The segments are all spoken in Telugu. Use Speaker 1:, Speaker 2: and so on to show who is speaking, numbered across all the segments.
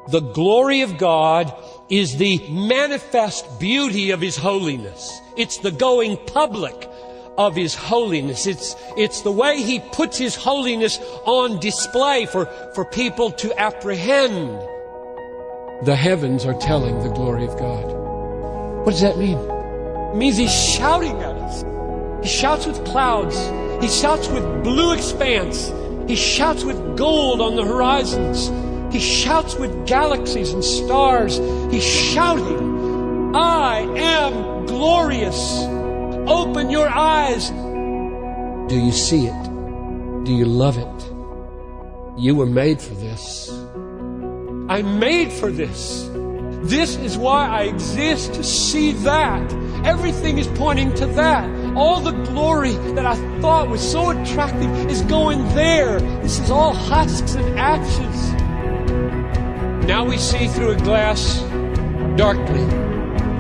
Speaker 1: The glory of God is the manifest beauty of His holiness. It's the going public of His holiness. It's the way He puts His holiness on display for people to apprehend. The heavens are telling the glory of God. What does that mean? It means He's shouting at us. He shouts with clouds. He shouts with blue expanse. He shouts with gold on the horizons. He shouts with galaxies and stars. He's shouting, I am glorious. Open your eyes. Do you see it? Do you love it? You were made for this. I'm made for this. This is why I exist, to see that. Everything is pointing to that. All the glory that I thought was so attractive is going there. This is all husks and ashes. Now we see through a glass darkly,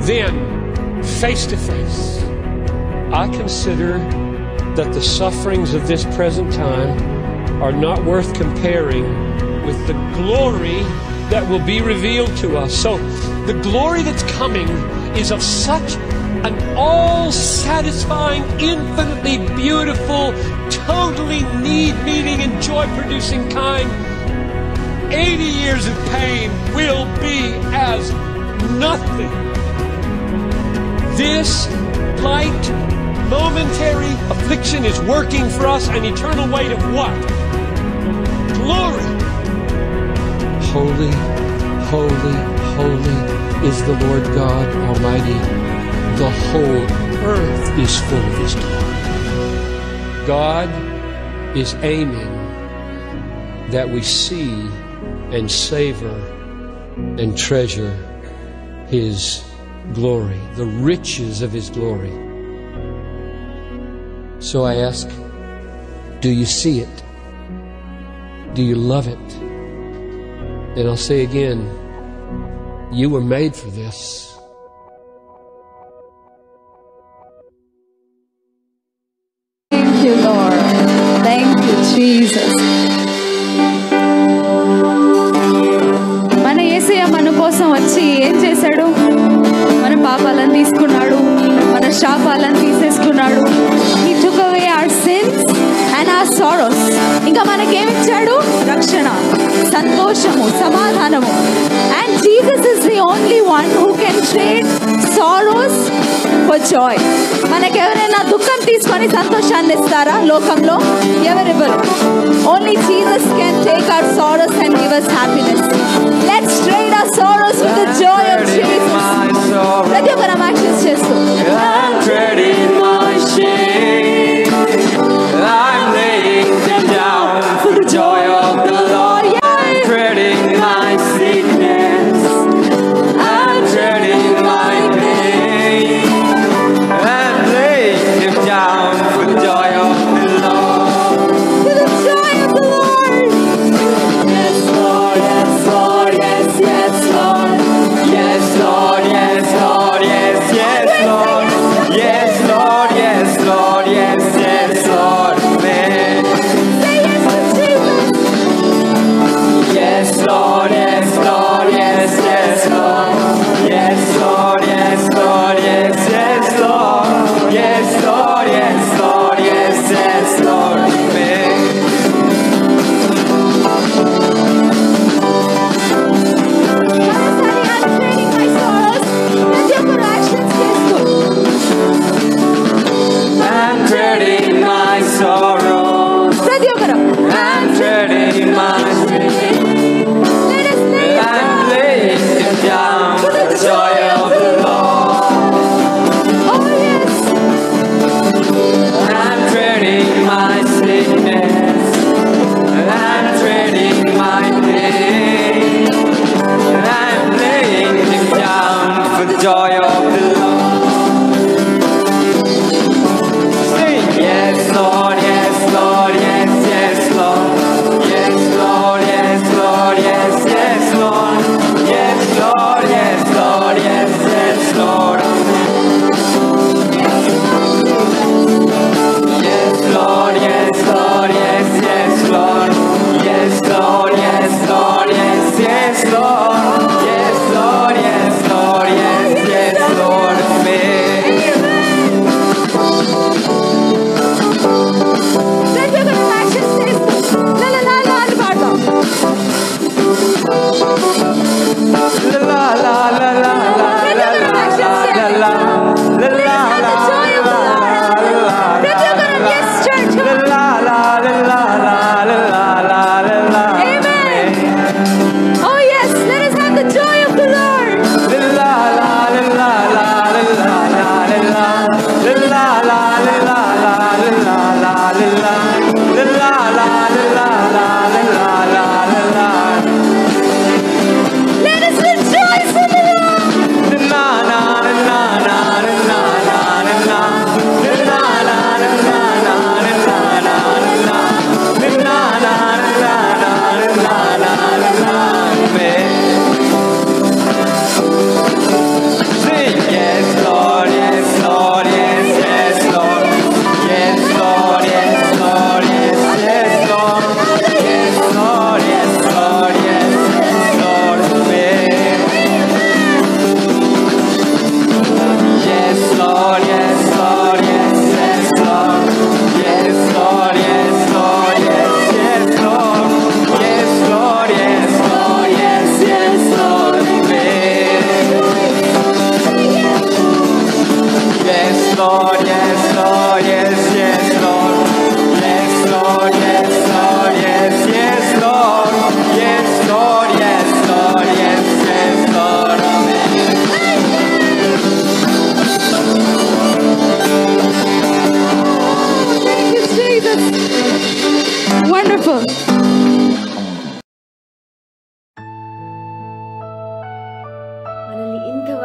Speaker 1: then face to face. I consider that the sufferings of this present time are not worth comparing with the glory that will be revealed to us. So the glory that's coming is of such an all-satisfying, infinitely beautiful, totally need-meeting and joy-producing kind. 80 years of pain will be as nothing. This light, momentary affliction is working for us an eternal weight of what? Glory. Holy, holy, holy is the Lord God Almighty. The whole earth is full of His glory. God is aiming that we see and savor and treasure His glory, the riches of His glory. So I ask, do you see it? Do you love it? And I'll say again, you were made for this.
Speaker 2: Thank you, Lord. Thank you, Jesus. మన యేసయ్య మన కోసం వచ్చి ఏం చేశాడు? మన పాపాలను తీసుకున్నాడు, మన శాపాలను తీసేసుకున్నాడు. He took away our sins and our sorrows. ఇంకా మనకేమిచ్చాడు? రక్షణ, సంతోషము, సమాధానము. And Jesus is the only one who can trade sorrows for joy. మనకి ఎవరైనా దుఃఖం తీసుకొని సంతోషాన్ని ఇస్తారా లోకంలో? ఎవరెవరు? Only Jesus can take our sorrows and give us happiness. Let's trade our sorrows with the joy of Jesus. ప్రతి ఒక్క రమాక్షస్ చేస్తూ
Speaker 3: I'm trading my shame. I'm laying them down for the joy of the Lord. I'm trading my sickness. I'm trading my pain. I'm laying them down for the joy of the Lord.
Speaker 2: For the joy of the Lord.
Speaker 3: Yes, Lord, yes, Lord, yes, yes, Lord. Yes, Lord.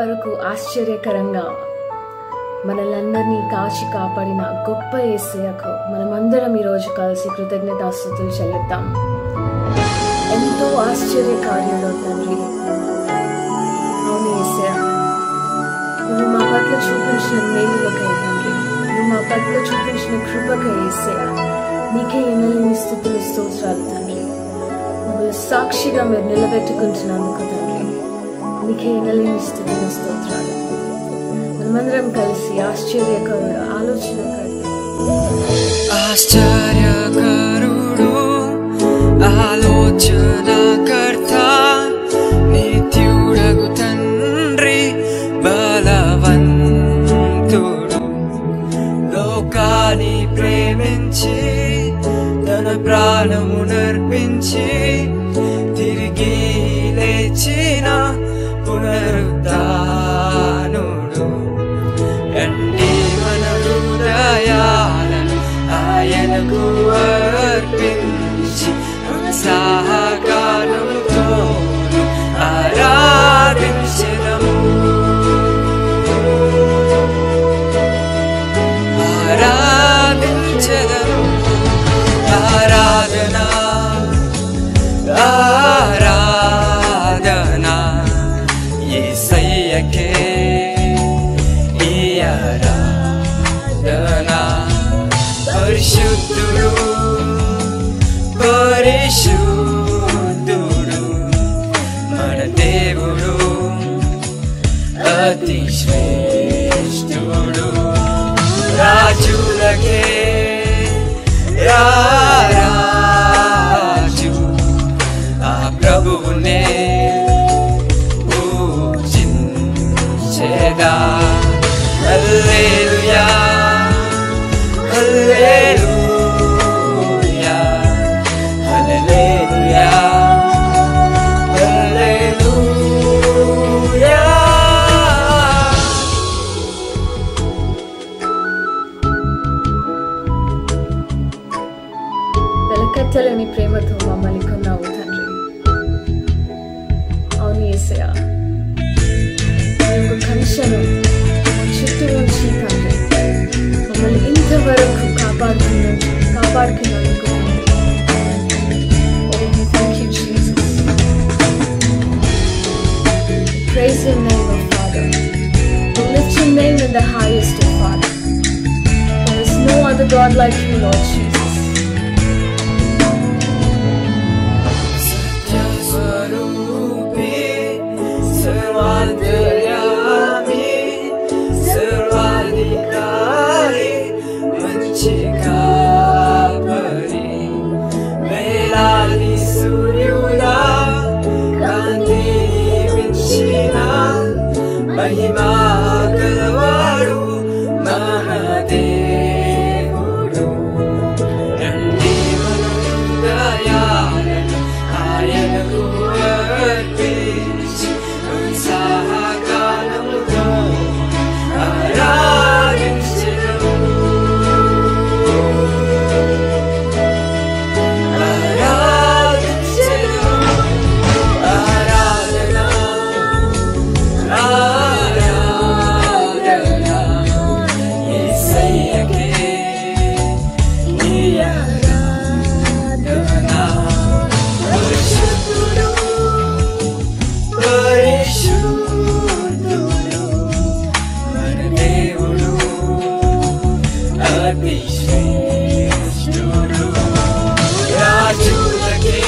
Speaker 4: ఇంతవరకు ఆశ్చర్యకరంగా మనలందరినీ కాచి కాపాడిన గొప్ప యేసయ్యకు మనమందరం ఈరోజు కలిసి కృతజ్ఞతాస్తుతులు చెల్లిద్దాం. ఎంతో ఆశ్చర్యకార్యుడు తండ్రి. అవును యేసయ్య, నువ్వు మా పట్ల చూపించిన మేలులకై తండ్రి, నువ్వు మా పట్ల చూపించిన కృపకై యేసయ్య నీకే ఎన్నెలని స్తుతులు స్తోత్రాలు తండ్రి. మమ్మల్ని సాక్షిగా మీరు నిలబెట్టుకుంటున్నందుకు తండ్రి నీకే ఎన్నెలని స్తుతులు స్తోత్రాలు. మనమందరం కలిసి ఆశ్చర్యకరుడు,
Speaker 3: ఆశ్చర్యకరుడు, ఆలోచనకర్త, నిత్యుడగు తండ్రి, బలవంతుడు, లోకాన్ని ప్రేమించి తన ప్రాణమునర్పించి తిరిగి లేచిన పునరుద్ధానుడు. రండి మన హృదయాలను ఆయనకు అర్పించి ఉత్సాహగానముతో ఆరాధించెదము. ఆరాధించెదము. ఆరాధన ఆరాధన యేసయ్యకే పరిశుద్ధుడు పరిశుద్ధుడు మన దేవుడు అతి శ్రేష్ఠుడు. రాజులకే రాజు ఆ ప్రభువునే పూజించెదా. హల్లెలూయా హల్లెలూయా హల్లెలూయా హల్లెలూయా.
Speaker 4: వెలకట్టలేని ప్రేమతో మమ్మల్ని కొన్నావు తండ్రి. అవును యేసయ్య, నీ యొక్క కంచెను చుట్టూ ఉంచి తండ్రి మమ్మల్ని ఇంతవరకు కాపాడుకున్నందుకు Thank you, Jesus. Praise your name, O Father. We lift your name in the highest, O Father. There is no other God like you, Lord Jesus.
Speaker 3: Satyaswarupi, Sarvadhyami, Sarvadhikari, Manchikapari, Melali Suryula, Kanti Vinchina, Mahima Kalavaru, Mahadevudu. Randi Manundayalan, Ayanaku Arpinchi, Unsahaganamuto, Aradinchinu. Aradinchinu. Aradana, Aradana, Yesayyake, Aradana. Parishudhudu, Parishudhudu, మన దేవుడు అతి శ్రేష్ఠుడు. రాజులకే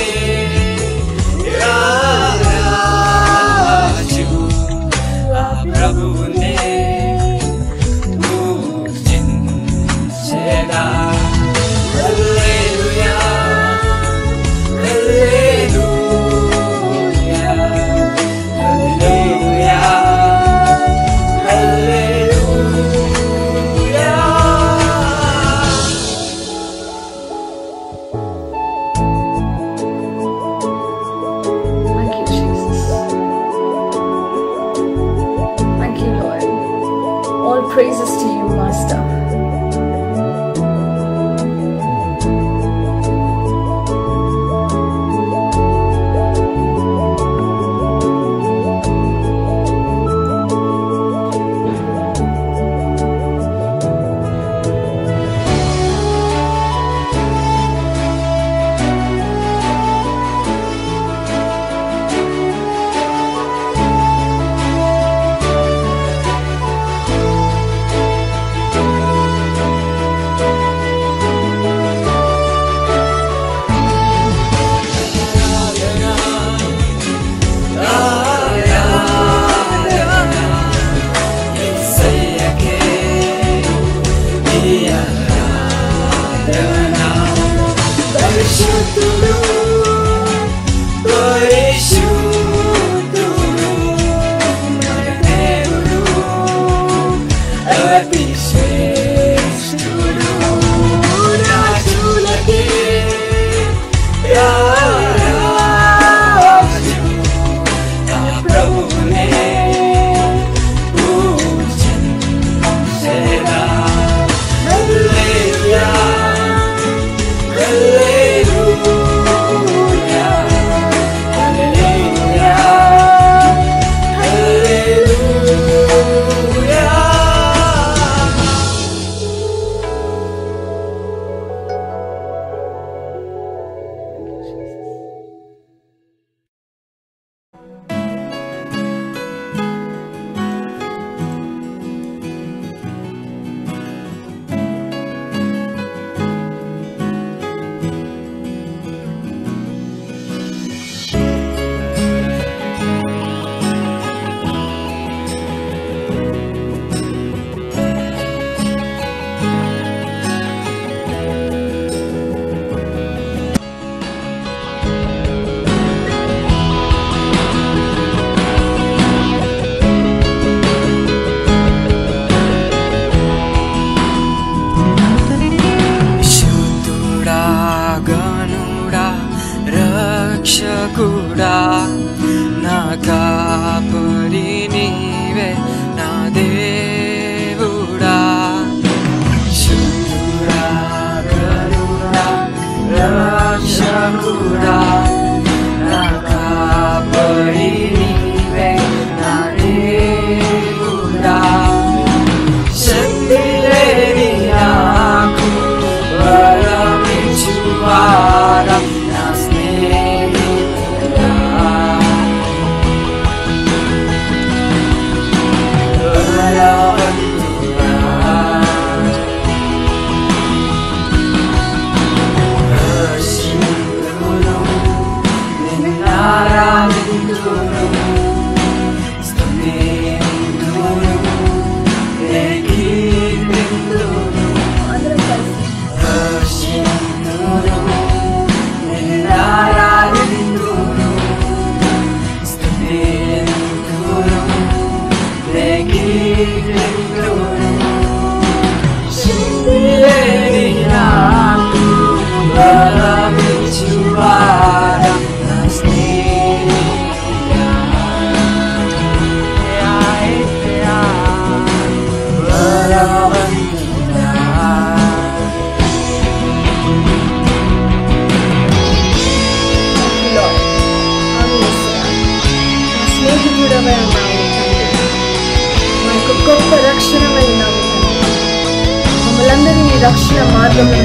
Speaker 3: రాజు ఆ ప్రభువునే పూజించెదా. హల్లెలూయా హల్లెలూయా హల్లెలూయా హల్లెలూయా.
Speaker 4: Thank you, Jesus. Thank you, Lord. All praises to you, Master. గొప్ప రక్షణమై ఉన్నావు మమ్మల్ందరినీ రక్షణ మార్గంలో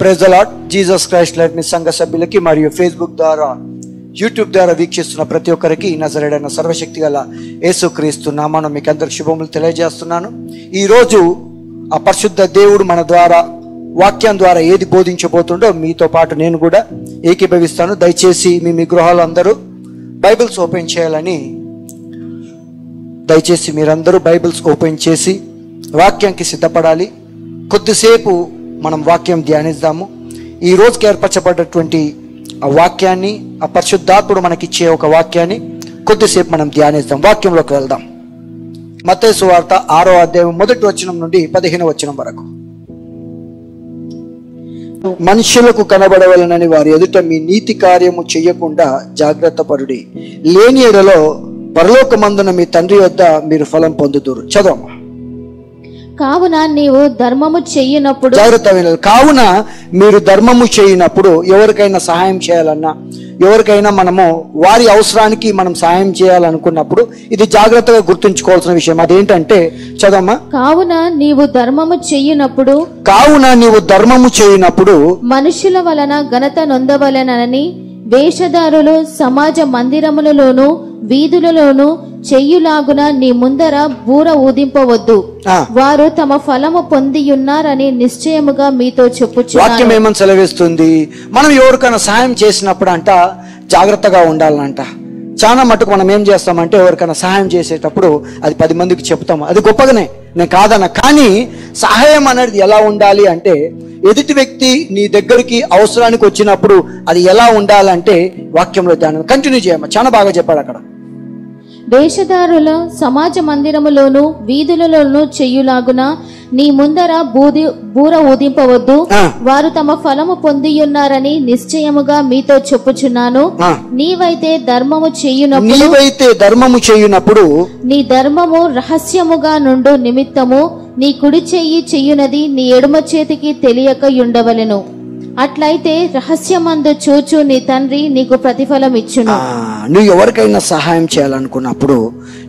Speaker 5: praise the Lord. Jesus Christ light మీ సంఘ సభ్యులకి మరియు ఫేస్బుక్ ద్వారా యూట్యూబ్ ద్వారా వీక్షిస్తున్న ప్రతి ఒక్కరికి నజరేయుడైన సర్వశక్తి గల యేసుక్రీస్తు నామమున మీకు అందరికి శుభములు తెలియజేస్తున్నాను. ఈరోజు ఆ పరిశుద్ధ దేవుడు మన ద్వారా వాక్యం ద్వారా ఏది బోధించబోతుండో మీతో పాటు నేను కూడా ఏకీభవిస్తాను. దయచేసి మీ గృహాలు అందరూ బైబిల్స్ ఓపెన్ చేయాలని, దయచేసి మీరందరూ బైబిల్స్ ఓపెన్ చేసి వాక్యానికి సిద్ధపడాలి. కొద్దిసేపు మనం వాక్యం ధ్యానిద్దాము. ఈ రోజుకి ఏర్పరచబడ్డటువంటి ఆ వాక్యాన్ని, ఆ పరిశుద్ధాత్ముడు మనకిచ్చే ఒక వాక్యాన్ని కొద్దిసేపు మనం ధ్యానిద్దాం. వాక్యంలోకి వెళ్దాం. మత్తయి సువార్త 6వ అధ్యాయం 1వ వచనం నుండి 15వ వచనం వరకు. మనుషులకు కనబడవలనని వారి ఎదుట మీ నీతి కార్యము చెయ్యకుండా జాగ్రత్త పరుడి, లేని ఎడలో పరలోకమందున మీ తండ్రి వద్ద మీరు ఫలం పొందుదురు. చదవమ్మా.
Speaker 2: కావున నీవు ధర్మము చెయ్యనప్పుడు,
Speaker 5: జాగ్రత్త వినాలి. కావున మీరు ధర్మము చేయనప్పుడు, ఎవరికైనా సహాయం చేయాలన్నా, ఎవరికైనా మనము వారి అవసరానికి మనం సహాయం చేయాలనుకున్నప్పుడు ఇది జాగ్రత్తగా గుర్తుంచుకోవాల్సిన విషయం. అదేంటంటే చదవమ్మా.
Speaker 2: కావున నీవు ధర్మము చెయ్యనప్పుడు,
Speaker 5: కావున నీవు ధర్మము చేయనప్పుడు
Speaker 2: మనుషుల వలన ఘనత నొందవలెనని వేషధారులు సమాజ మందిరములలోను వీధులలోను
Speaker 6: చెయ్యులాగున నీ ముందర బూర ఊదింపవద్దు. వారు తమ ఫలము పొందియున్నారని నిశ్చయముగా మీతో చెప్పుచున్నాను.
Speaker 5: వాక్యం ఏమని సెలవిస్తుంది? మనం ఎవరికైనా సహాయం చేసినప్పుడు అంట జాగ్రత్తగా ఉండాలంట. చాలా మటుకు మనం ఏం చేస్తామంటే ఎవరికైనా సహాయం చేసేటప్పుడు అది 10 మందికి చెప్తాము, అది గొప్పగానే, నేను కాదన్న. కానీ సహాయం అనేది ఎలా ఉండాలి అంటే, ఎదుటి వ్యక్తి నీ దగ్గరికి అవసరానికి వచ్చినప్పుడు అది ఎలా ఉండాలంటే వాక్యంలో ధ్యానం కంటిన్యూ చేయమ్మా. చాలా బాగా చెప్పాడు అక్కడ.
Speaker 6: వేషధారుల సమాజ మందిరములోను వీధులలోను చెయ్యులాగున నీ ముందర బూర ఊదింపవద్దు. వారు తమ ఫలము పొందియున్నారని నిశ్చయముగా మీతో చెప్పుచున్నాను. నీవైతే ధర్మము చేయునప్పుడు నీ ధర్మము రహస్యముగా నుండు నిమిత్తము నీ కుడి చెయ్యి చెయ్యునది నీ ఎడమ చేతికి తెలియక ఉండవలెను. అట్లయితే రహస్యమందు చూచు నీ తండ్రి నీకు ప్రతిఫలం ఇచ్చును.
Speaker 5: నువ్వు ఎవరికైనా సహాయం చేయాలనుకున్నప్పుడు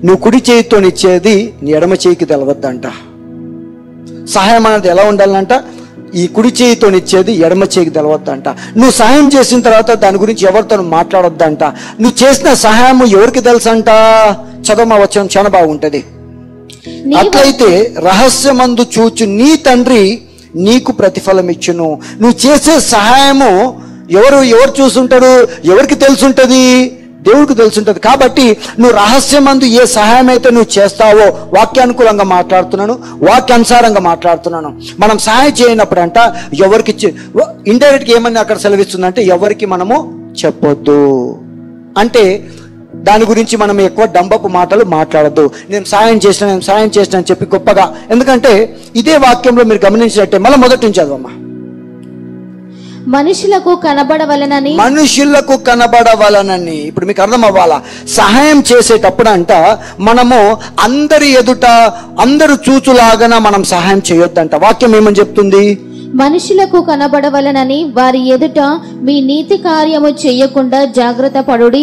Speaker 5: నువ్వు కుడి చేయితో ఇచ్చేది నీ ఎడమ చేయికి తెలవద్దంట. సహాయం అనేది ఎలా ఉండాలంట? ఈ కుడి చేయితో ఇచ్చేది ఎడమ చేయికి తెలవద్దంట. నువ్వు సహాయం చేసిన తర్వాత దాని గురించి ఎవరితో మాట్లాడొద్దంట. నువ్వు చేసిన సహాయం ఎవరికి తెలుసంట? చదవమా వచనం, చాలా బాగుంటది. అట్లయితే రహస్యమందు చూచు నీ తండ్రి నీకు ప్రతిఫలం ఇచ్చును. నువ్వు చేసే సహాయము ఎవరు చూసుంటారు? ఎవరికి తెలుసుంటది? దేవుడికి తెలుసుంటది. కాబట్టి నువ్వు రహస్యమందు ఏ సహాయం అయితే నువ్వు చేస్తావో, వాక్యానుకూలంగా మాట్లాడుతున్నాను, వాక్యానుసారంగా మాట్లాడుతున్నాను. మనం సహాయం చేయనప్పుడు అంట ఎవరికి ఇండైరెక్ట్ గా ఏమని అక్కడ సెలవిస్తుందంటే ఎవరికి మనము చెప్పొద్దు. అంటే దాని గురించి మనం ఎక్కువ డంబపు మాటలు మాట్లాడద్దు. నేను సాయం చేసిన అని చెప్పి గొప్పగా. ఎందుకంటే ఇదే వాక్యంలో మీరు గమనించినట్టే, మళ్ళీ మొదటి నుంచి చదవమ్మా.
Speaker 6: మనుషులకు కనబడవలనని. ఇప్పుడు మీకు అర్థం అవ్వాలా? సహాయం చేసేటప్పుడు అంట మనము అందరి ఎదుట అందరు చూచులాగా మనం సహాయం చేయొద్దంట. వాక్యం ఏమని చెప్తుంది? మనుషులకు కనబడవలనని వారి ఎదుట మీ నీతి కార్యము చేయకుండా జాగ్రత్త పడుడి.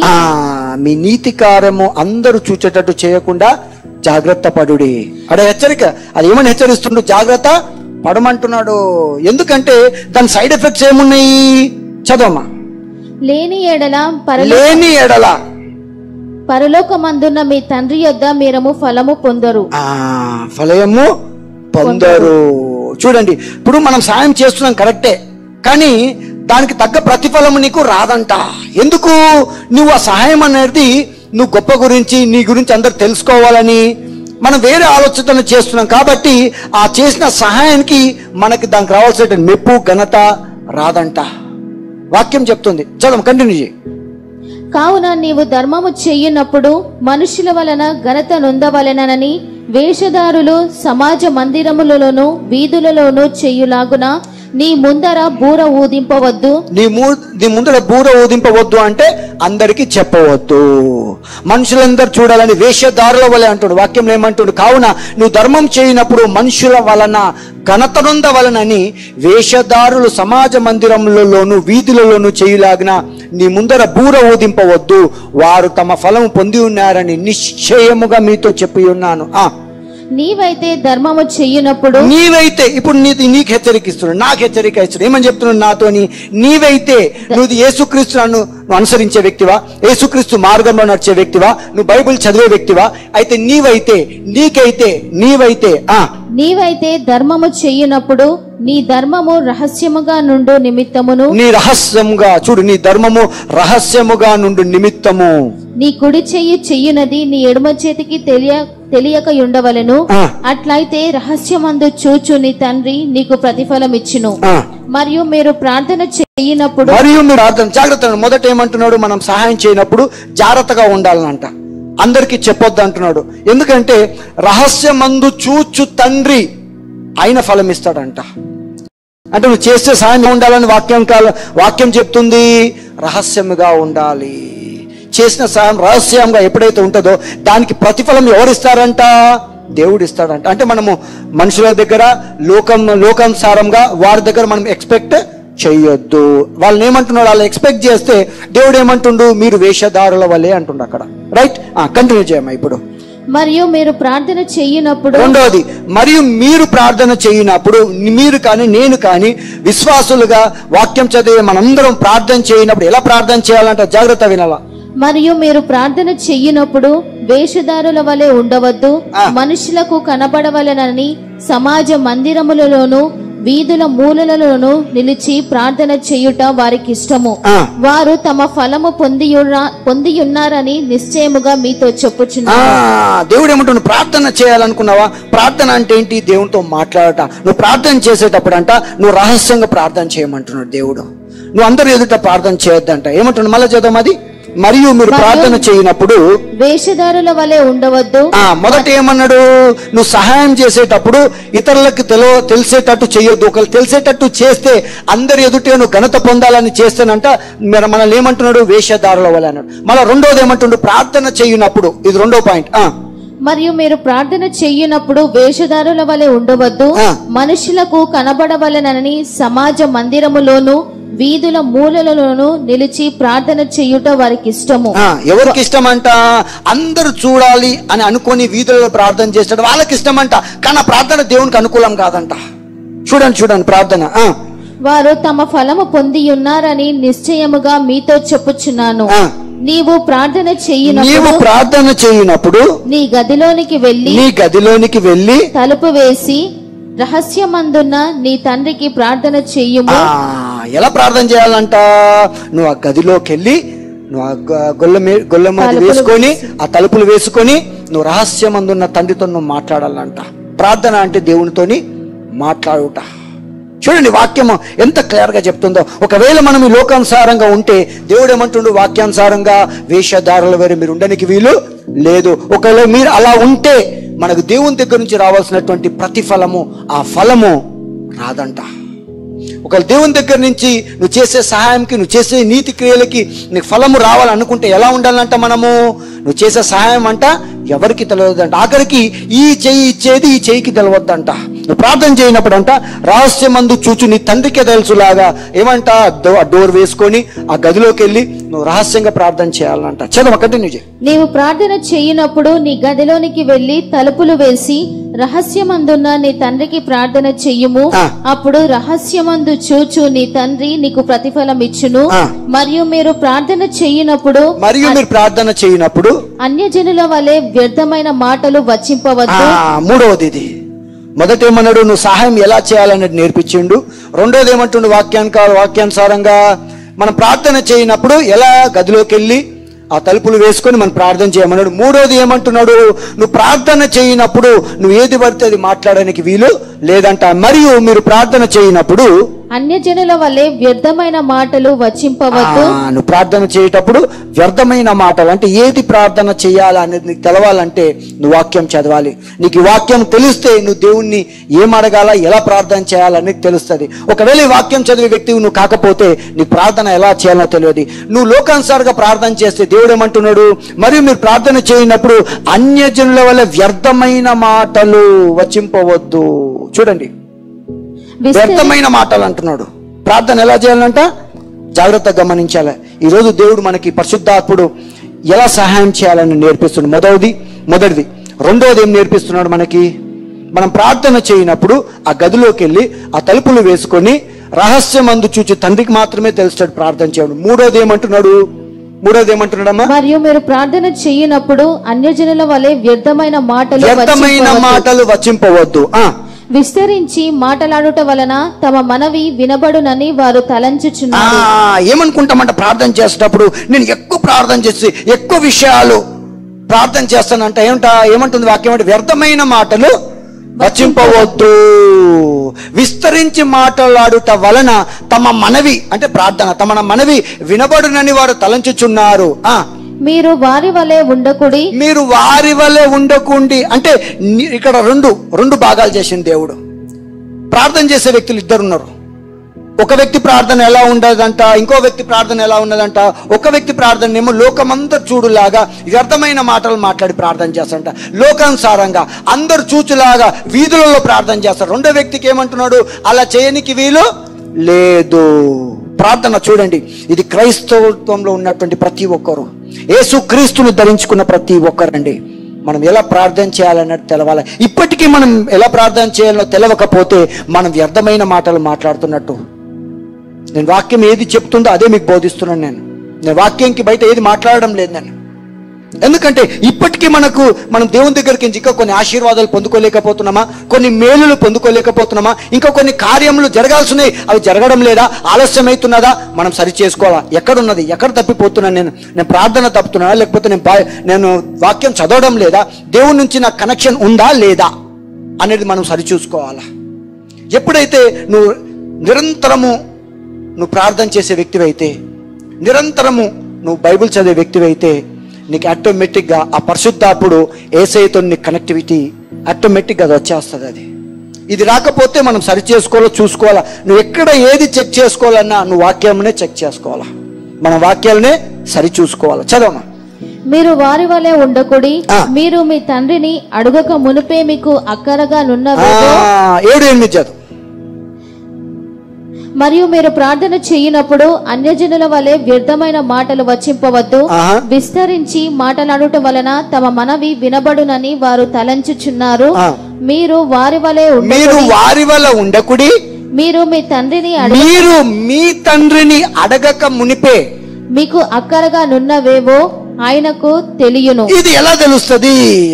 Speaker 5: మీ నీతి కార్యము అందరూ చూచేటట్టు చేయకుండా జాగ్రత్త పడుడి. అక్కడ హెచ్చరిక. అది ఏమని హెచ్చరిస్తుండు? జాగ్రత్త పడమంటున్నాడు. ఎందుకంటే దాని సైడ్ ఎఫెక్ట్స్ ఏమున్నాయి? చదవమ్మా.
Speaker 6: లేని ఎడల పరలోకమందున్న మీ తండ్రి యొద్ద మీరము ఫలము పొందరు.
Speaker 5: ఫలము పొందరు. చూడండి, ఇప్పుడు మనం సాయం చేస్తున్నాం కరెక్టే, కానీ దానికి తగ్గ ప్రతిఫలం నీకు రాదంట. ఎందుకు? నువ్వు ఆ సహాయం అనేది నువ్వు గొప్ప గురించి, నీ గురించి అందరు తెలుసుకోవాలని మనం వేరే ఆలోచన చేస్తున్నాం. కాబట్టి ఆ చేసిన సహాయానికి మనకి దానికి రావాల్సిన మెప్పు, ఘనత రాదంట. వాక్యం చెప్తుంది. చదవం, కంటిన్యూ చేయి.
Speaker 6: కావున నీవు ధర్మము చెయ్యునప్పుడు మనుషుల వలన ఘనత నొందవలెనని వేషధారులు సమాజ మందిరములలోను వీధులలోను చెయ్యులాగున నీ ముందర బూర ఊదింపవద్దు.
Speaker 5: నీ ముందర బూర ఊదింపవద్దు అంటే అందరికి చెప్పవద్దు, మనుషులందరూ చూడాలని. వేషధారుల వలె అంటాడు. వాక్యం ఏమంటాడు? కావున నువ్వు ధర్మం చేయనప్పుడు మనుషుల వలన ఘనత నొందవలనని వేషధారులు సమాజ మందిరములలోను వీధులలోను చేయులాగిన నీ ముందర బూర ఊదింపవద్దు. వారు తమ ఫలం పొంది ఉన్నారని నిశ్చయముగా మీతో చెప్పి ఉన్నాను.
Speaker 6: నీవైతే ధర్మము చెయ్యునప్పుడు
Speaker 5: ఇప్పుడు నీకు హెచ్చరిక ఇస్తున్నాడు, నాకు హెచ్చరిక ఇస్తున్నాడు. ఏమని చెప్తున్నాడు నాతోని? నీవైతే నువ్వు యేసుక్రీస్తును అనుసరించే వ్యక్తివా, యేసుక్రీస్తు మార్గంలో నడిచే వ్యక్తివా, నువ్వు బైబిల్ చదివే వ్యక్తివా? అయితే నీవైతే
Speaker 6: ధర్మము చెయ్యునప్పుడు నీ ధర్మము రహస్యముగా నుండు నిమిత్తమును.
Speaker 5: నీ రహస్యముగా చూడు, నీ ధర్మము రహస్యముగా నుండు నిమిత్తము.
Speaker 6: నీ కుడి చెయ్యి చెయ్యునది నీ ఎడమ చేతికి తెలియక ఉండవలెను. అట్లయితే రహస్యమందు చూచు నీ తండ్రి నీకు ప్రతిఫలం ఇచ్చును. మరియు మీరు ప్రార్థన చేయనప్పుడు
Speaker 5: జాగ్రత్త. మొదట ఏమంటున్నాడు? మనం సహాయం చేయనప్పుడు జాగ్రత్తగా ఉండాలనంట. అందరికి చెప్పొద్దు అంటున్నాడు. ఎందుకంటే రహస్యమందు చూచు తండ్రి ఆయన ఫలం ఇస్తాడంట. అంటే నువ్వు చేసే సహాయం ఉండాలని వాక్యం చెప్తుంది. రహస్యముగా ఉండాలి. చేసిన సహాయం రహస్యంగా ఎప్పుడైతే ఉంటుందో దానికి ప్రతిఫలం ఎవరిస్తారంట? దేవుడు ఇస్తాడంట. అంటే మనము మనుషుల దగ్గర లోకానుసారంగా వారి దగ్గర మనం ఎక్స్పెక్ట్ చెయ్యొద్దు. వాళ్ళని ఏమంటున్నాడు? వాళ్ళు ఎక్స్పెక్ట్ చేస్తే దేవుడు ఏమంటుండు? మీరు వేషధారుల వలె అంటుండు అక్కడ. రైట్, కంటిన్యూ చేయమ్మా. ఇప్పుడు
Speaker 6: మరియు మీరు ప్రార్థన చేయనప్పుడు,
Speaker 5: రెండవది, మరియు మీరు ప్రార్థన చేయనప్పుడు, మీరు కానీ నేను కానీ విశ్వాసులుగా వాక్యం చదివే మనందరం ప్రార్థన చేయనప్పుడు ఎలా ప్రార్థన చేయాలంట? జాగ్రత్త వినాలా.
Speaker 7: మరియు మీరు ప్రార్థన చెయ్యినప్పుడు వేషధారుల వలె ఉండవద్దు, మనుషులకు కనబడవలెనని సమాజ మందిరములలోను వీధుల మూలలలోను నిలిచి ప్రార్థన చేయుట వారికి ఇష్టము. వారు తమ ఫలము పొందియున్నారని నిశ్చయముగా మీతో చెప్పుచున్నారు.
Speaker 6: దేవుడు ఏమంటున్నాడు? ప్రార్థన చేయాలనుకున్నావా? ప్రార్థన అంటే ఏంటి? దేవునితో మాట్లాడట. నువ్వు ప్రార్థన చేసేటప్పుడు అంట నువ్వు రహస్యంగా ప్రార్థన చేయమంటున్నాడు దేవుడు. నువ్వు అందరూ ఎదుట ప్రార్థన చేయొద్దంట. ఏమంటున్నాడు? మళ్ళీ చదువు అది. మరియు మీరు ప్రార్థన చేయనప్పుడు
Speaker 7: వేషధారుల వలె ఉండవద్దు.
Speaker 6: మొదట ఏమన్నాడు? నువ్వు సహాయం చేసేటప్పుడు ఇతరులకు తెలిసేటట్టు చేయొద్దు. ఒకరు తెలిసేటట్టు చేస్తే అందరి ఎదుటే నువ్వు ఘనత పొందాలని చేస్తేనంట మనల్ని ఏమంటున్నాడు? వేషధారుల వలె అన్నాడు. మళ్ళీ రెండోది ఏమంటున్నాడు? ప్రార్థన చేయనప్పుడు. ఇది రెండో పాయింట్.
Speaker 7: మరియు మీరు ప్రార్థన చెయ్యినప్పుడు వేషధారుల వలె ఉండవద్దు, మనుషులకు కనబడవలెనని సమాజ మందిరములోను వీధుల మూలలలోను నిలిచి ప్రార్థన చేయుట వారికి ఇష్టము.
Speaker 6: ఎవరికి ఇష్టం అంట? అందరూ చూడాలి అని అనుకొని వీధులలో ప్రార్థన చేస్తాడు, వాళ్ళకి ఇష్టం అంట. కానీ ప్రార్థన దేవునికి అనుకూలం కాదంట. చూడండి ప్రార్థన.
Speaker 7: వారు తమ ఫలము పొంది ఉన్నారని నిశ్చయముగా మీతో చెప్పుచున్నాను. నీవు ప్రార్థన చేయనప్పుడు నీ గదిలోనికి వెళ్ళి తలుపు వేసి రహస్యమందున్న నీ తండ్రికి ప్రార్థన చెయ్యుము.
Speaker 6: ఎలా ప్రార్థన చేయాలంట? నువ్వు ఆ గదిలోకి వెళ్ళి నువ్వు ఆ గొల్ల మీద వేసుకొని ఆ తలుపులు వేసుకొని నువ్వు రహస్యమందున్న తండ్రితో నువ్వు మాట్లాడాలంట. ప్రార్థన అంటే దేవునితోని మాట్లాడుట. చూడండి వాక్యం ఎంత క్లియర్ గా చెప్తుందో. ఒకవేళ మనం ఈ లోకానుసారంగా ఉంటే దేవుడు ఏమంటుండు? వాక్యానుసారంగా వేషధారుల వేరే మీరు ఉండడానికి వీలు లేదు. ఒకవేళ మీరు అలా ఉంటే మనకు దేవుని దగ్గర నుంచి రావాల్సినటువంటి ప్రతిఫలము, ఆ ఫలము రాదంట. ఒకవేళ దేవుని దగ్గర నుంచి నువ్వు చేసే సహాయంకి, నువ్వు చేసే నీతి క్రియలకి నీకు ఫలము రావాలనుకుంటే ఎలా ఉండాలంట? మనము నువ్వు చేసే సహాయం అంట ఎవరికి తెలియదంట. ఆఖరికి ఈ చెయ్యి ఇచ్చేది ఈ చెయ్యికి తెలియద్దంట. నువ్వు ప్రార్థన చేయనప్పుడు అంట రహస్యమందు చూచు నీ తండ్రికే తెలుసులాగా ఏమంట డోర్ వేసుకొని ఆ గదిలోకి వెళ్ళి నువ్వు రహస్యంగా ప్రార్థన చేయాలంట. చదువు కంటిన్యూ చేయి.
Speaker 7: నీవు ప్రార్థన చేయనప్పుడు నీ గదిలోనికి వెళ్ళి తలుపులు వేసి రహస్యమందున్న నీ తండ్రికి ప్రార్థన చెయ్యుము. అప్పుడు రహస్యమందు చూచు నీ తండ్రి నీకు ప్రతిఫలం ఇచ్చును. మరియు మీరు ప్రార్థన చేయనప్పుడు అన్యజనుల వలె వ్యర్థమైన మాటలు వచింపవద్దు.
Speaker 6: మూడవది ఇది. మొదట ఏమన్నాడు? నువ్వు సహాయం ఎలా చేయాలనేది నేర్పించిండు. రెండోది ఏమంటుండు? వాక్యానుసారంగా మనం ప్రార్థన చేయనప్పుడు ఎలా గదిలోకి వెళ్ళి ఆ తలుపులు వేసుకొని మనం ప్రార్థన చేయమన్నాడు. మూడోది ఏమంటున్నాడు? నువ్వు ప్రార్థన చేయనప్పుడు నువ్వు ఏది పడితే అది మాట్లాడడానికి వీలు లేదంట. మరియు మీరు ప్రార్థన చేయనప్పుడు
Speaker 7: అన్యజనుల వలె వ్యర్థమైన మాటలు వచింపవద్దు.
Speaker 6: నువ్వు ప్రార్థన చేసేటప్పుడు వ్యర్థమైన మాటలు అంటే ఏది ప్రార్థన చేయాలా అనేది నీకు తెలవాలంటే నువ్వు వాక్యం చదవాలి. నీకు ఈ వాక్యం తెలిస్తే నువ్వు దేవుణ్ణి ఏం అడగాల, ఎలా ప్రార్థన చేయాలనేది తెలుస్తుంది. ఒకవేళ ఈ వాక్యం చదివే వ్యక్తివి నువ్వు కాకపోతే నీకు ప్రార్థన ఎలా చేయాలో తెలియదు. నువ్వు లోకానుసారంగా ప్రార్థన చేస్తే దేవుడు ఏమంటున్నాడు? మరియు మీరు ప్రార్థన చేయనప్పుడు అన్యజనుల వల్ల వ్యర్థమైన మాటలు వచింపవద్దు. చూడండి, వ్యర్థమైన మాటలు అంటున్నాడు. ప్రార్థన ఎలా చేయాలంట? జాగ్రత్తగా గమనించాలి. ఈరోజు దేవుడు మనకి పరిశుద్ధాత్ముడు ఎలా సహాయం చేయాలని నేర్పిస్తున్నాడు. మొదటిది. రెండోది ఏం నేర్పిస్తున్నాడు మనకి? మనం ప్రార్థన చేయనప్పుడు ఆ గదిలోకి వెళ్ళి ఆ తలుపులు వేసుకొని రహస్యమందు చూచి తండ్రికి మాత్రమే తెలుస్తాడు ప్రార్థన చేయడం. మూడోది ఏమంటున్నాడమ్మా?
Speaker 7: మరియు మీరు ప్రార్థన చేయనప్పుడు అన్యజనుల వలె వ్యర్థమైన మాటలు
Speaker 6: వచింపవద్దు.
Speaker 7: విస్తరించి మాటలాడుట వలన తమ మనవి వినబడునని వారు తలంచుచున్నారు.
Speaker 6: ఏమనుకుంటామంట? ప్రార్థన చేసేటప్పుడు నేను ఎక్కువ ప్రార్థన చేసి ఎక్కువ విషయాలు ప్రార్థన చేస్తానంట. ఏమంటుంది వాక్యం అంటే? వ్యర్థమైన మాటలు వచింపవద్దు. విస్తరించి మాట్లాడుట వలన తమ మనవి అంటే ప్రార్థన, తమ మనవి వినబడునని వారు తలంచుచున్నారు.
Speaker 7: మీరు వారి వలె
Speaker 6: ఉండకుండి అంటే ఇక్కడ రెండు భాగాలు చేసింది దేవుడు. ప్రార్థన చేసే వ్యక్తులు ఇద్దరు ఉన్నారు. ఒక వ్యక్తి ప్రార్థన ఎలా ఉండదంట, ఇంకో వ్యక్తి ప్రార్థన ఎలా ఉన్నదంట. ఒక వ్యక్తి ప్రార్థన ఏమో లోకమంతా చూడులాగా వ్యర్థమైన మాటలు మాట్లాడి ప్రార్థన చేస్తారంట. లోకానుసారంగా అందరు చూచులాగా వీధులలో ప్రార్థన చేస్తారు. రెండో వ్యక్తికి ఏమంటున్నాడు? అలా చేయనికి వీలు లేదు. ప్రార్థన చూడండి, ఇది క్రైస్తవంలో ఉన్నటువంటి ప్రతి ఒక్కరు, యేసుక్రీస్తుని ధరించుకున్న ప్రతి ఒక్కరండి. మనం ఎలా ప్రార్థన చేయాలన్నది తెలవాలి. ఇప్పటికీ మనం ఎలా ప్రార్థన చేయాలో తెలవకపోతే మనం వ్యర్థమైన మాటలు మాట్లాడుతున్నట్టు. నేను వాక్యం ఏది చెప్తుందో అదే మీకు బోధిస్తున్నాను. నేను నేను వాక్యంకి బయట ఏది మాట్లాడడం లేదు నేను. ఎందుకంటే ఇప్పటికీ మనం దేవుని దగ్గరికి ఇంకా కొన్ని ఆశీర్వాదాలు పొందుకోలేకపోతున్నామా, కొన్ని మేలులు పొందుకోలేకపోతున్నామా, ఇంకా కొన్ని కార్యములు జరగాల్సినవి అవి జరగడం లేదా, ఆలస్యమవుతున్నదా, మనం సరి చేసుకోవాలా. ఎక్కడున్నది, ఎక్కడ తప్పిపోతున్నాను నేను ప్రార్థన తప్పుతున్నానా, లేకపోతే నేను వాక్యం చదవడం లేదా, దేవుని నుంచి నాకు కనెక్షన్ ఉందా లేదా అనేది మనం సరి చూసుకోవాలా. ఎప్పుడైతే నిరంతరము నువ్వు ప్రార్థన చేసే వ్యక్తివైతే, నిరంతరము నువ్వు బైబిల్ చదివే వ్యక్తివైతే, నీకు ఆటోమేటిక్గా ఆ పరిశుద్ధాత్ముడు యేసయ్యతో నీ కనెక్టివిటీ ఆటోమేటిక్గా అది వచ్చేస్తుంది. అది ఇది రాకపోతే మనం సరి చేసుకోవాలో చూసుకోవాలా. నువ్వు ఎక్కడ ఏది చెక్ చేసుకోవాలన్నా నువ్వు వాక్యాలనే చెక్ చేసుకోవాలా, మన వాక్యాలనే సరి చూసుకోవాలా. చదవమా.
Speaker 7: మీరు వారి వలె ఉండకుడి, మీరు మీ తండ్రిని అడుగక మునిపే మీకు అక్కరగా నున్నవేవో.
Speaker 6: 7-8 చదువు.
Speaker 7: మరియు మీరు ప్రార్థన చేయనప్పుడు అన్యజనుల వలె వ్యర్థమైన మాటలు వచింపవద్దు. విస్తరించి మాటలాడుట వలన తమ మనవి వినబడునని వారు తలంచుచున్నారు. మీరు వారి వలె ఉండకుడి, మీరు మీ తండ్రిని అడగక మునిపే మీకు అక్కరగా నున్నవేవో ఆయనకు తెలియను.
Speaker 6: ఇది ఎలా తెలుస్తుంది?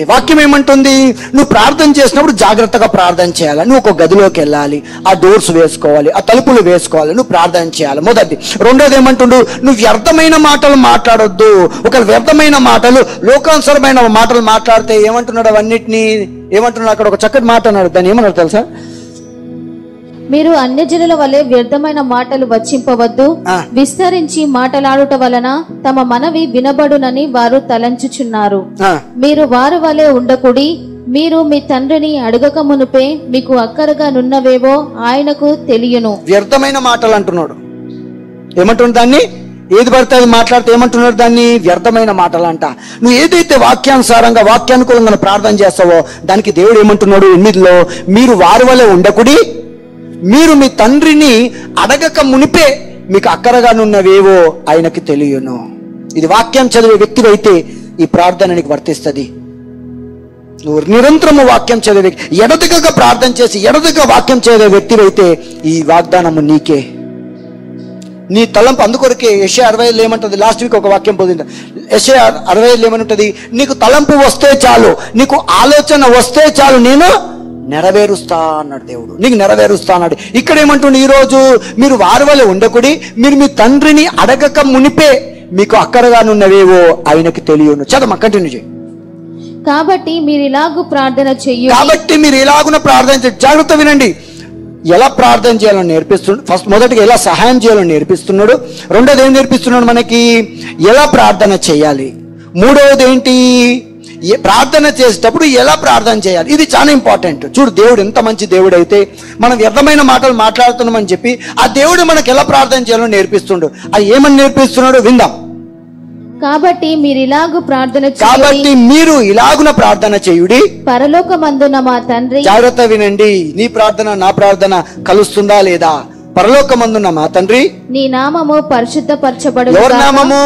Speaker 6: వాక్యం ఏమంటుంది? నువ్వు ప్రార్థన చేసినప్పుడు జాగ్రత్తగా ప్రార్థన చేయాలి. నువ్వు ఒక గదిలోకి వెళ్ళాలి, ఆ డోర్స్ వేసుకోవాలి, ఆ తలుపులు వేసుకోవాలి, నువ్వు ప్రార్థన చేయాలి. మొదటి. రెండోది ఏమంటుండు? నువ్వు వ్యర్థమైన మాటలు మాట్లాడొద్దు. ఒక వ్యర్థమైన మాటలు, లోకానుసరమైన మాటలు మాట్లాడితే ఏమంటున్నాడు? అవన్నిటినీ ఏమంటున్నాడు? అక్కడ ఒక చక్కటి మాట అన్నాడు. దాన్ని ఏమన్నాడు తెలుసా?
Speaker 7: మీరు అన్యజనుల వలె వ్యర్థమైన మాటలు వచింపవద్దు. విస్తరించి మాటలాడుట వలన తమ మనవి వినబడునని వారు తలంచుచున్నారు. మీరు వారి వలె ఉండకుడి, మీరు మీ తండ్రిని అడగక మునుపే మీకు అక్కరగా నున్నవేవో ఆయనకు తెలియను.
Speaker 6: వ్యర్థమైన మాటలు అంటున్నాడు. ఏమంటున్నాడు? దాన్ని ఏది పడితే అది మాట్లాడితే ఏమంటున్నాడు? దాన్ని వ్యర్థమైన మాటలు అంట. నువ్వు ఏదైతే వాక్యానుసారంగా వాక్యానుకూలంగా ప్రార్థన చేస్తావో దానికి దేవుడు ఏమంటున్నాడు? 8లో మీరు వారి వలె ఉండకుడి, మీరు మీ తండ్రిని అడగక మునిపే మీకు అక్కరగానున్నవేవో ఆయనకి తెలియను. ఇది వాక్యం చదివే వ్యక్తివైతే ఈ ప్రార్థన నీకు వర్తిస్తుంది. నువ్వు నిరంతరము వాక్యం చదివే, ఎడతెగక ప్రార్థన చేసి ఎడతెగక వాక్యం చదివే వ్యక్తివైతే ఈ వాగ్దానము నీకే. నీ తలంపు అందుకొరకే యెషయా 60 ఏమంటుంది? లాస్ట్ వీక్ ఒక వాక్యం పొందింది. యెషయా 60 ఏమనుంటది? నీకు తలంపు వస్తే చాలు, నీకు ఆలోచన వస్తే చాలు, నేను నెరవేరుస్తా అన్నాడు దేవుడు. నీకు నెరవేరుస్తా అన్నాడు. ఇక్కడ ఏమంటుండే? ఈరోజు మీరు వారి వలె ఉండకుడి, మీరు మీ తండ్రిని అడగక మునిపే మీకు అక్కరగానున్నవేవో ఆయనకి తెలియను. చదమ, కంటిన్యూ చేయి.
Speaker 7: కాబట్టి మీరు ఇలాగూ ప్రార్థన చెయ్యి. జాగ్రత్త వినండి. ఎలా ప్రార్థన చేయాలని నేర్పిస్తున్నాడు. మొదటిగా ఎలా సహాయం చేయాలని నేర్పిస్తున్నాడు. రెండోది ఏం నేర్పిస్తున్నాడు మనకి? ఎలా ప్రార్థన చేయాలి. మూడవది ఏంటి? ప్రార్థన చేసేటప్పుడు ఎలా ప్రార్థన చేయాలి. ఇది చాలా ఇంపార్టెంట్. చూడు, దేవుడు ఎంత మంచి దేవుడు అయితే మనం వ్యర్థమైన మాటలు మాట్లాడుతున్నామని చెప్పి ఆ దేవుడు మనకు ఎలా ప్రార్థన చేయాలో నేర్పిస్తుండు. అది ఏమని నేర్పిస్తున్నాడు విందాం. కాబట్టి మీరు
Speaker 6: ఇలాగున ప్రార్థన చేయుడి,
Speaker 7: పరలోకమందున మా తండ్రి.
Speaker 6: జాగ్రత్త వినండి. నీ ప్రార్థన నా ప్రార్థన కలుస్తుందా లేదా? పరలోకమందున మా తండ్రి,
Speaker 7: నీ నామము పరిశుద్ధపరచబడును.
Speaker 6: ఎవరి నామము?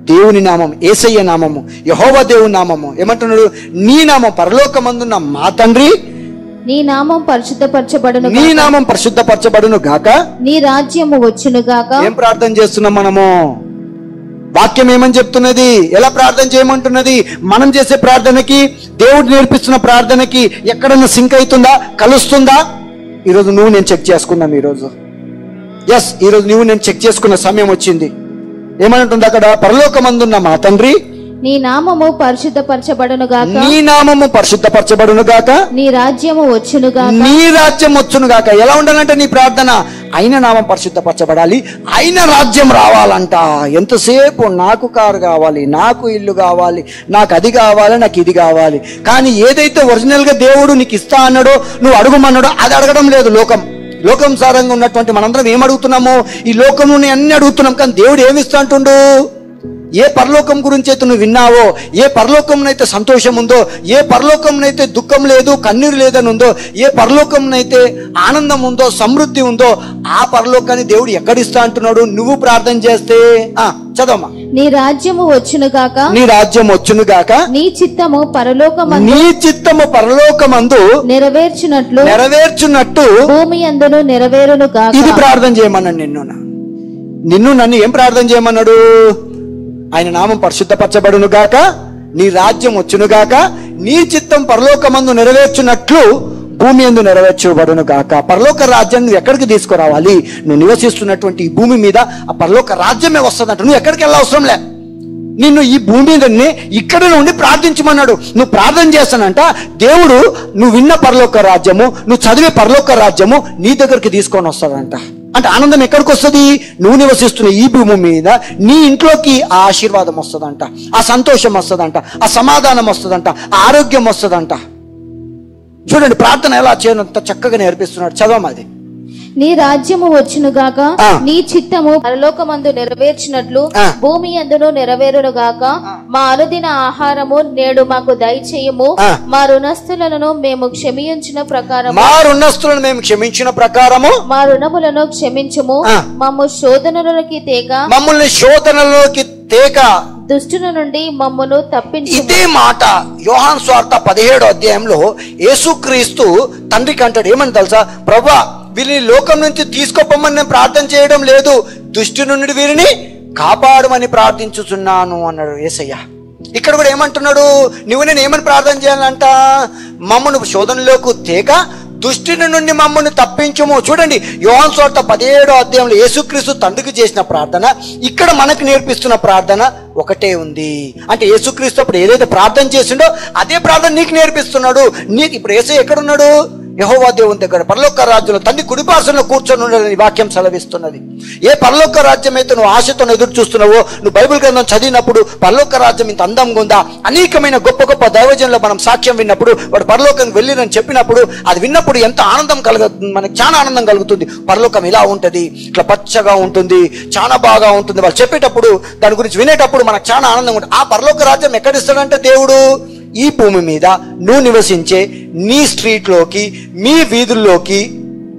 Speaker 6: దేవుని నామం, యేసయ్య నామము, యెహోవా దేవుని నామము. ఏమంటున్నాడు? నీ నామం పరలోకమందున్న మా తండ్రి,
Speaker 7: నీ నామం పరిశుద్ధపరచబడును,
Speaker 6: నీ నామం పరిశుద్ధపరచబడును గాక,
Speaker 7: నీ రాజ్యము వచ్చును గాక.
Speaker 6: ఏం ప్రార్థన చేస్తున్నాం మనము? వాక్యం ఏమని చెప్తున్నది? ఎలా ప్రార్థన చేయమంటున్నది? మనం చేసే ప్రార్థనకి దేవుడు నేర్పిస్తున్న ప్రార్థనకి ఎక్కడన్నా సింక్ అవుతుందా, కలుస్తుందా? ఈరోజు నువ్వు నేను చెక్ చేసుకున్నాం. ఈరోజు నువ్వు నేను చెక్ చేసుకున్న సమయం వచ్చింది. ఏమంటుంది అక్కడ? పరలోకమందున్న మా తండ్రి,
Speaker 7: నీ నామము పరిశుద్ధపరచబడును గాక,
Speaker 6: నీ నామము పరిశుద్ధపరచబడును గాక,
Speaker 7: నీ రాజ్యము వచ్చును గాక,
Speaker 6: నీ రాజ్యం వచ్చును గాక. ఎలా ఉండాలంటే నీ ప్రార్థన? ఆయన నామం పరిశుద్ధపరచబడాలి, ఆయన రాజ్యం రావాలంట. ఎంతసేపు నాకు కారు కావాలి, నాకు ఇల్లు కావాలి, నాకు అది కావాలి, నాకు ఇది కావాలి. కానీ ఏదైతే ఒరిజినల్ గా దేవుడు నీకు ఇస్తా అన్నాడో, నువ్వు అడుగుమన్నాడో అది అడగడం లేదు. లోకం సారంగా ఉన్నటువంటి మనందరం ఏం అడుగుతున్నామో? ఈ లోకముని అన్ని అడుగుతున్నాం. కానీ దేవుడు ఏమిస్తా అంటుండు? ఏ పరలోకం గురించి అయితే నువ్వు విన్నావో, ఏ పరలోకంనైతే సంతోషం ఉందో, ఏ పరలోకంనైతే దుఃఖం లేదు, కన్నీరు లేదని ఉందో, ఏ పరలోకంనైతే ఆనందం ఉందో, సమృద్ధి ఉందో, ఆ పరలోకాన్ని దేవుడు ఎక్కడిస్తా అంటున్నాడు? నువ్వు ప్రార్థన చేస్తే. చదవమ్మా.
Speaker 7: నీ రాజ్యము వచ్చును గాక,
Speaker 6: నీ రాజ్యం వచ్చును గాక,
Speaker 7: నీ చిత్తము
Speaker 6: పరలోకమందు నెరవేర్చున్నట్టు
Speaker 7: భూమి యందును నెరవేరును గాక.
Speaker 6: ఇది ప్రార్థన చేయమన్నాడు. నిన్ను నన్ను ఏం ప్రార్థన చేయమన్నాడు? ఆయన నామం పరిశుద్ధపరచబడును గాక, నీ రాజ్యం వచ్చును గాక, నీ చిత్తం పరలోకమందు నెరవేర్చున్నట్లు భూమి యందు నెరవేర్చబడును గాక. పరలోక రాజ్యాన్ని నువ్వు ఎక్కడికి తీసుకురావాలి? నువ్వు నివసిస్తున్నటువంటి ఈ భూమి మీద ఆ పరలోక రాజ్యమే వస్తుందంట. నువ్వు ఎక్కడికి వెళ్ళ అవసరం లే. నిన్ను ఈ భూమి మీదనే ఇక్కడ నుండి ప్రార్థించమన్నాడు. నువ్వు ప్రార్థన చేస్తానంట, దేవుడు నువ్వు విన్న పరలోక రాజ్యము, నువ్వు చదివే పరలోక రాజ్యము నీ దగ్గరికి తీసుకొని వస్తాడంట. అంటే ఆనందం ఎక్కడికి వస్తుంది? నువ్వు నివసిస్తున్న ఈ భూమి మీద నీ ఇంట్లోకి ఆ ఆశీర్వాదం వస్తుందంట, ఆ సంతోషం వస్తుందంట, ఆ సమాధానం వస్తుందంట, ఆ ఆరోగ్యం వస్తుందంట. చూడండి ప్రార్థన ఎలా చేయనంత చక్కగా నేర్పిస్తున్నాడు. చదవమాది.
Speaker 7: నీ రాజ్యము వచ్చును గాక, నీ చిత్తము పరలోకమందు నెరవేర్చినట్లు భూమి యందును నెరవేరును గాక. మా అనుదిన ఆహారము నేడు మాకు దయచేయము. మా రుణస్థులను మేము క్షమించిన ప్రకారము మా రుణములను క్షమించుము. మమ్మల్ని శోధనలోకి తేక దుష్టుల నుండి మమ్మను తప్పించు.
Speaker 6: ఇదే మాట యోహాను సువార్త 17వ అధ్యాయంలో యేసుక్రీస్తు తండ్రికి అంటాడు. ఏమని తెలుసా? ప్రభువా, వీరిని లోకం నుంచి తీసుకోపోమని నేను ప్రార్థన చేయడం లేదు, దుష్టు నుండి వీరిని కాపాడమని ప్రార్థించుచున్నాను అన్నాడు యేసయ్య. ఇక్కడ కూడా ఏమంటున్నాడు? నువ్వు నేను ఏమని ప్రార్థన చేయాలంట? మమ్మను శోధనలోకి తేక దుష్టిని నుండి మమ్మల్ని తప్పించుము. చూడండి యోహాను సువార్త 17వ అధ్యాయంలో యేసుక్రీస్తు తండ్రికి చేసిన ప్రార్థన, ఇక్కడ మనకు నేర్పిస్తున్న ప్రార్థన ఒకటే ఉంది. అంటే యేసుక్రీస్తు అప్పుడు ఏదైతే ప్రార్థన చేసిండో అదే ప్రార్థన నీకు నేర్పిస్తున్నాడు. నీకు ఇప్పుడు యేసయ్య ఎక్కడున్నాడు? యెహోవా దేవుని దగ్గర పరలోక రాజ్యంలో తండ్రి కుడిపార్శ్వంలో కూర్చొని ఉండాలని వాక్యం సెలవిస్తున్నది. ఏ పరలోక రాజ్యం అయితే నువ్వు ఆశతో ఎదురు చూస్తున్నావో, నువ్వు బైబిల్ గ్రంథం చదివినప్పుడు పరలోక రాజ్యం ఇంత అందంగా ఉందా, అనేకమైన గొప్ప గొప్ప దైవజనులు మనం సాక్ష్యం విన్నప్పుడు, వాడు పరలోకానికి వెళ్ళినని చెప్పినప్పుడు, అది విన్నప్పుడు ఎంత ఆనందం కలుగుతుంది, మనకి చాలా ఆనందం కలుగుతుంది. పరలోకం ఇలా ఉంటుంది, ఇట్లా పచ్చగా ఉంటుంది, చాలా బాగా ఉంటుంది. వాళ్ళు చెప్పేటప్పుడు దాని గురించి వినేటప్పుడు మనకు చాలా ఆనందంగా ఉంటుంది. ఆ పరలోక రాజ్యం ఎక్కడిస్తాడంటే దేవుడు ఈ భూమి మీద నువ్వు నివసించే నీ స్ట్రీట్లోకి, మీ వీధుల్లోకి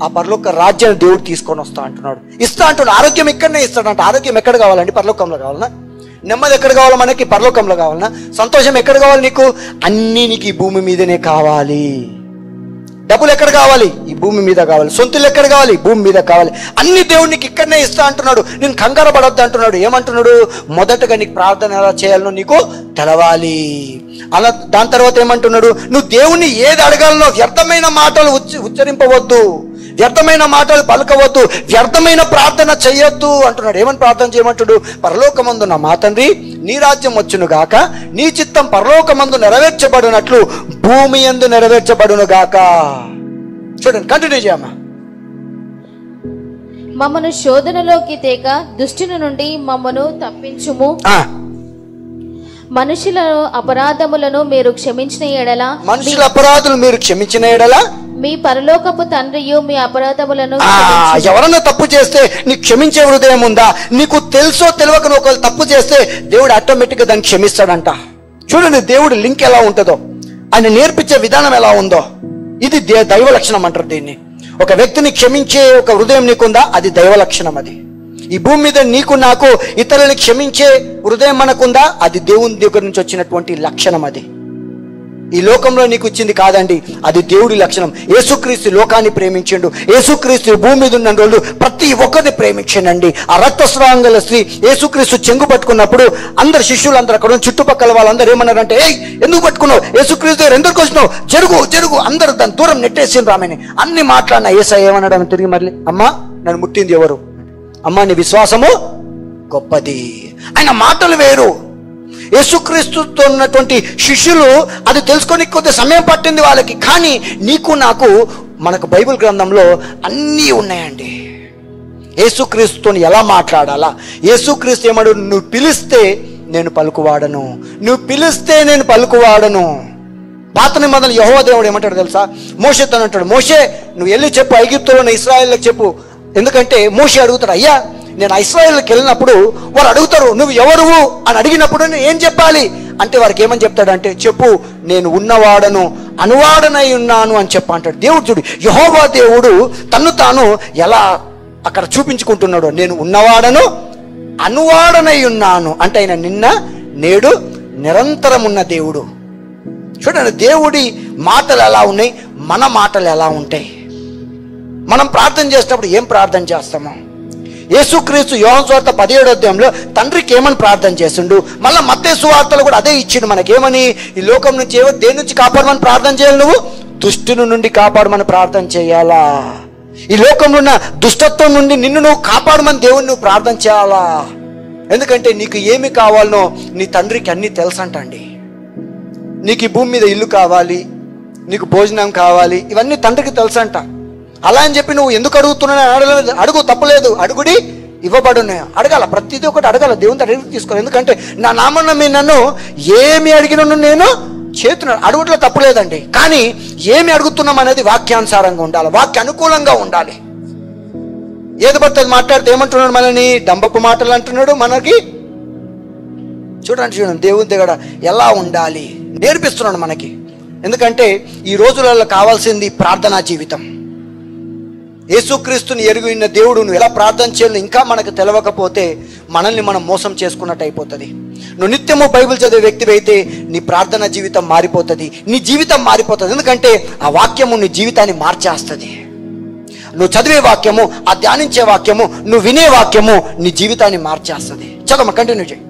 Speaker 6: ఆ పరలోక రాజ్యాన్ని దేవుడు తీసుకొని వస్తా అంటున్నాడు. ఇస్తా అంటున్నాడు. ఆరోగ్యం ఇక్కడనే ఇస్తాడంట. ఆరోగ్యం ఎక్కడ కావాలండి? పరలోకంలో కావాలన్నా? నెమ్మది ఎక్కడ కావాలి మనకి? పరలోకంలో కావాలన్నా? సంతోషం ఎక్కడ కావాలి నీకు? అన్నీ నీకు ఈ భూమి మీదనే కావాలి. డబ్బులు ఎక్కడ కావాలి? ఈ భూమి మీద కావాలి. సొంతులు ఎక్కడ కావాలి? భూమి మీద కావాలి. అన్ని దేవుడు నీకు ఇక్కడనే ఇస్తా అంటున్నాడు. నేను కంగారు పడొద్దు అంటున్నాడు. ఏమంటున్నాడు? మొదటగా నీకు ప్రార్థన ఎలా చేయాలనో నీకు తెలవాలి. అలా దాని తర్వాత ఏమంటున్నాడు? నువ్వు దేవుణ్ణి ఏది అడగాలనో వ్యర్థమైన మాటలు ఉచ్చరింపవద్దు, వ్యర్థమైన మాటలు పలకవద్దు, వ్యర్థమైన ప్రార్థన చెయ్యొద్దు అంటున్నాడు. ఏమని ప్రార్థన చేయమంటాడు? పరలోకమందున్న మా తండ్రి, నీ రాజ్యం వచ్చును గాక, నీ చిత్తం పరలోకమందు నెరవేర్చబడినట్లు భూమి యందు నెరవేర్చబడును గాక. చూడండి, కంటిన్యూ చేయమ్మా.
Speaker 7: మమ్మను శోధనలోకి తేక దుష్టుని నుండి మమ్మను తప్పించుము. మనుషుల అపరాధములను మీరు క్షమించిన ఎడల,
Speaker 6: మనుషుల అపరాధులు మీరు క్షమించిన ఎడల
Speaker 7: మీ పరలోకపు తండ్రియు మీ అపరాధములను.
Speaker 6: ఎవరన్నా తప్పు చేస్తే నీకు క్షమించే హృదయం ఉందా? నీకు తెలుసో తెలియక నువ్వు ఒకవేళ తప్పు చేస్తే దేవుడు ఆటోమేటిక్ గా దాన్ని క్షమిస్తాడంట. చూడండి దేవుడు లింక్ ఎలా ఉంటుందో, ఆయన నేర్పించే విధానం ఎలా ఉందో. ఇది దైవ లక్షణం అంటారు దీన్ని. ఒక వ్యక్తిని క్షమించే ఒక హృదయం నీకుందా? అది దైవ లక్షణం. అది ఈ భూమి మీద నీకు నాకు ఇతరులని క్షమించే హృదయం మనకుందా? అది దేవుని దగ్గర నుంచి వచ్చినటువంటి లక్షణం. అది ఈ లోకంలో నీకు ఇచ్చింది కాదండి, అది దేవుడి లక్షణం. యేసుక్రీస్తు లోకాన్ని ప్రేమించండు. యేసుక్రీస్తు భూమి మీద ఉన్న రోజు ప్రతి ఒక్కరిని ప్రేమించండి. ఆ రక్తస్రావం స్త్రీ యేసుక్రీస్తు చెంగు పట్టుకున్నప్పుడు అందరు శిష్యులందరూ అక్కడ చుట్టుపక్కల వాళ్ళందరూ ఏమన్నారంటే, ఏయ్ ఎందుకు పట్టుకున్నావు? యేసుక్రీస్తు దగ్గర ఎందుకు వచ్చినావు? జరుగు జరుగు. అందరూ దాని దూరం నెట్టేసిండ్రు ఆమెని. అన్ని మాట్లాడిన యేసయ్య ఏమన్నాడు తిరిగి మళ్ళీ, అమ్మా నన్ను ముట్టింది ఎవరు? అమ్మా నీ విశ్వాసము గొప్పది. ఆయన మాటలు వేరు. యేసుక్రీస్తుతో ఉన్నటువంటి శిష్యులు అది తెలుసుకొని కొద్ది సమయం పట్టింది వాళ్ళకి. కానీ నీకు నాకు మనకు బైబిల్ గ్రంథంలో అన్నీ ఉన్నాయండి. యేసుక్రీస్తుతో ఎలా మాట్లాడాలా? యేసుక్రీస్తు ఏమడు? నువ్వు పిలిస్తే నేను పలుకువాడను, నువ్వు పిలిస్తే నేను పలుకువాడను. పాత నిబంధనలో యెహోవా దేవుడు ఏమంటాడు తెలుసా? మోషేతో అంటాడు, మోషే నువ్వు వెళ్ళి చెప్పు ఐగుప్తులో ఉన్న ఇశ్రాయేలులకు చెప్పు. ఎందుకంటే మోషే అడుగుతాడు, అయ్యా నేను ఇశ్రాయేలుకి వెళ్ళినప్పుడు వారు అడుగుతారు నువ్వు ఎవరువు అని అడిగినప్పుడు నేను ఏం చెప్పాలి అంటే వారికి ఏమని చెప్తాడంటే, చెప్పు నేను ఉన్నవాడను అనువాడనై ఉన్నాను అని చెప్పంటాడు. దేవుడు చూడు, యెహోవా దేవుడు తన్ను తాను ఎలా అక్కడ చూపించుకుంటున్నాడు. నేను ఉన్నవాడను అనువాడనై ఉన్నాను అంటే ఆయన నిన్న నేడు నిరంతరం ఉన్న దేవుడు. చూడండి దేవుడి మాటలు ఎలా ఉన్నాయి, మన మాటలు ఎలా ఉంటాయి. మనం ప్రార్థన చేసినప్పుడు ఏం ప్రార్థన చేస్తామో, యేసుక్రీస్తు యోహాను సువార్త 17వ అధ్యాయంలో తండ్రికి ఏమని ప్రార్థన చేసిండు, మళ్ళీ మత్తయి సువార్తలో కూడా అదే ఇచ్చిండు మనకేమని, ఈ లోకం నుంచి దేని నుంచి కాపాడమని ప్రార్థన చేయాలి, నువ్వు దుష్టుని నుండి కాపాడమని ప్రార్థన చేయాలా. ఈ లోకంలో ఉన్న దుష్టత్వం నుండి నిన్ను నువ్వు కాపాడమని దేవుని నువ్వు ప్రార్థన చేయాలా. ఎందుకంటే నీకు ఏమి కావాలనో నీ తండ్రికి అన్నీ తెలుసంటండి. నీకు ఈ భూమి మీద ఇల్లు కావాలి, నీకు భోజనం కావాలి, ఇవన్నీ తండ్రికి తెలుసంట. అలా అని చెప్పి నువ్వు ఎందుకు అడుగుతున్నావు అడగలేదు, అడుగు, తప్పలేదు, అడుగుడి ఇవ్వబడునే, అడగాల, ప్రతిదీ ఒకటి అడగాల, దేవుని అడిగి తీసుకోవాలి. ఎందుకంటే నా నామన్న మీ నన్ను ఏమి అడిగిన నేను చేతున్నాడు, అడుగుట్లో తప్పులేదండి. కానీ ఏమి అడుగుతున్నాం అనేది వాక్యానుసారంగా ఉండాలి, వాక్య అనుకూలంగా ఉండాలి. ఏది పడుతుంది మాట్లాడితే ఏమంటున్నాడు, మనని డంబపు మాటలు అంటున్నాడు. మనకి చూడండి దేవుని దగ్గర ఎలా ఉండాలి నేర్పిస్తున్నాడు మనకి. ఎందుకంటే ఈ రోజులలో కావాల్సింది ప్రార్థనా జీవితం. యేసుక్రీస్తుని ఎరిగిన దేవుడు నువ్వు ఎలా ప్రార్థన చేయాలి ఇంకా మనకు తెలవకపోతే మనల్ని మనం మోసం చేసుకున్నట్టు అయిపోతుంది. నువ్వు నిత్యము బైబిల్ చదివే వ్యక్తి అయితే నీ ప్రార్థన జీవితం మారిపోతుంది, నీ జీవితం మారిపోతుంది. ఎందుకంటే ఆ వాక్యము నీ జీవితాన్ని మార్చేస్తుంది. నువ్వు చదివే వాక్యము, ఆ ధ్యానించే వాక్యము, నువ్వు వినే వాక్యము నీ జీవితాన్ని మార్చేస్తుంది. చదవమ్మా, కంటిన్యూ చేయి.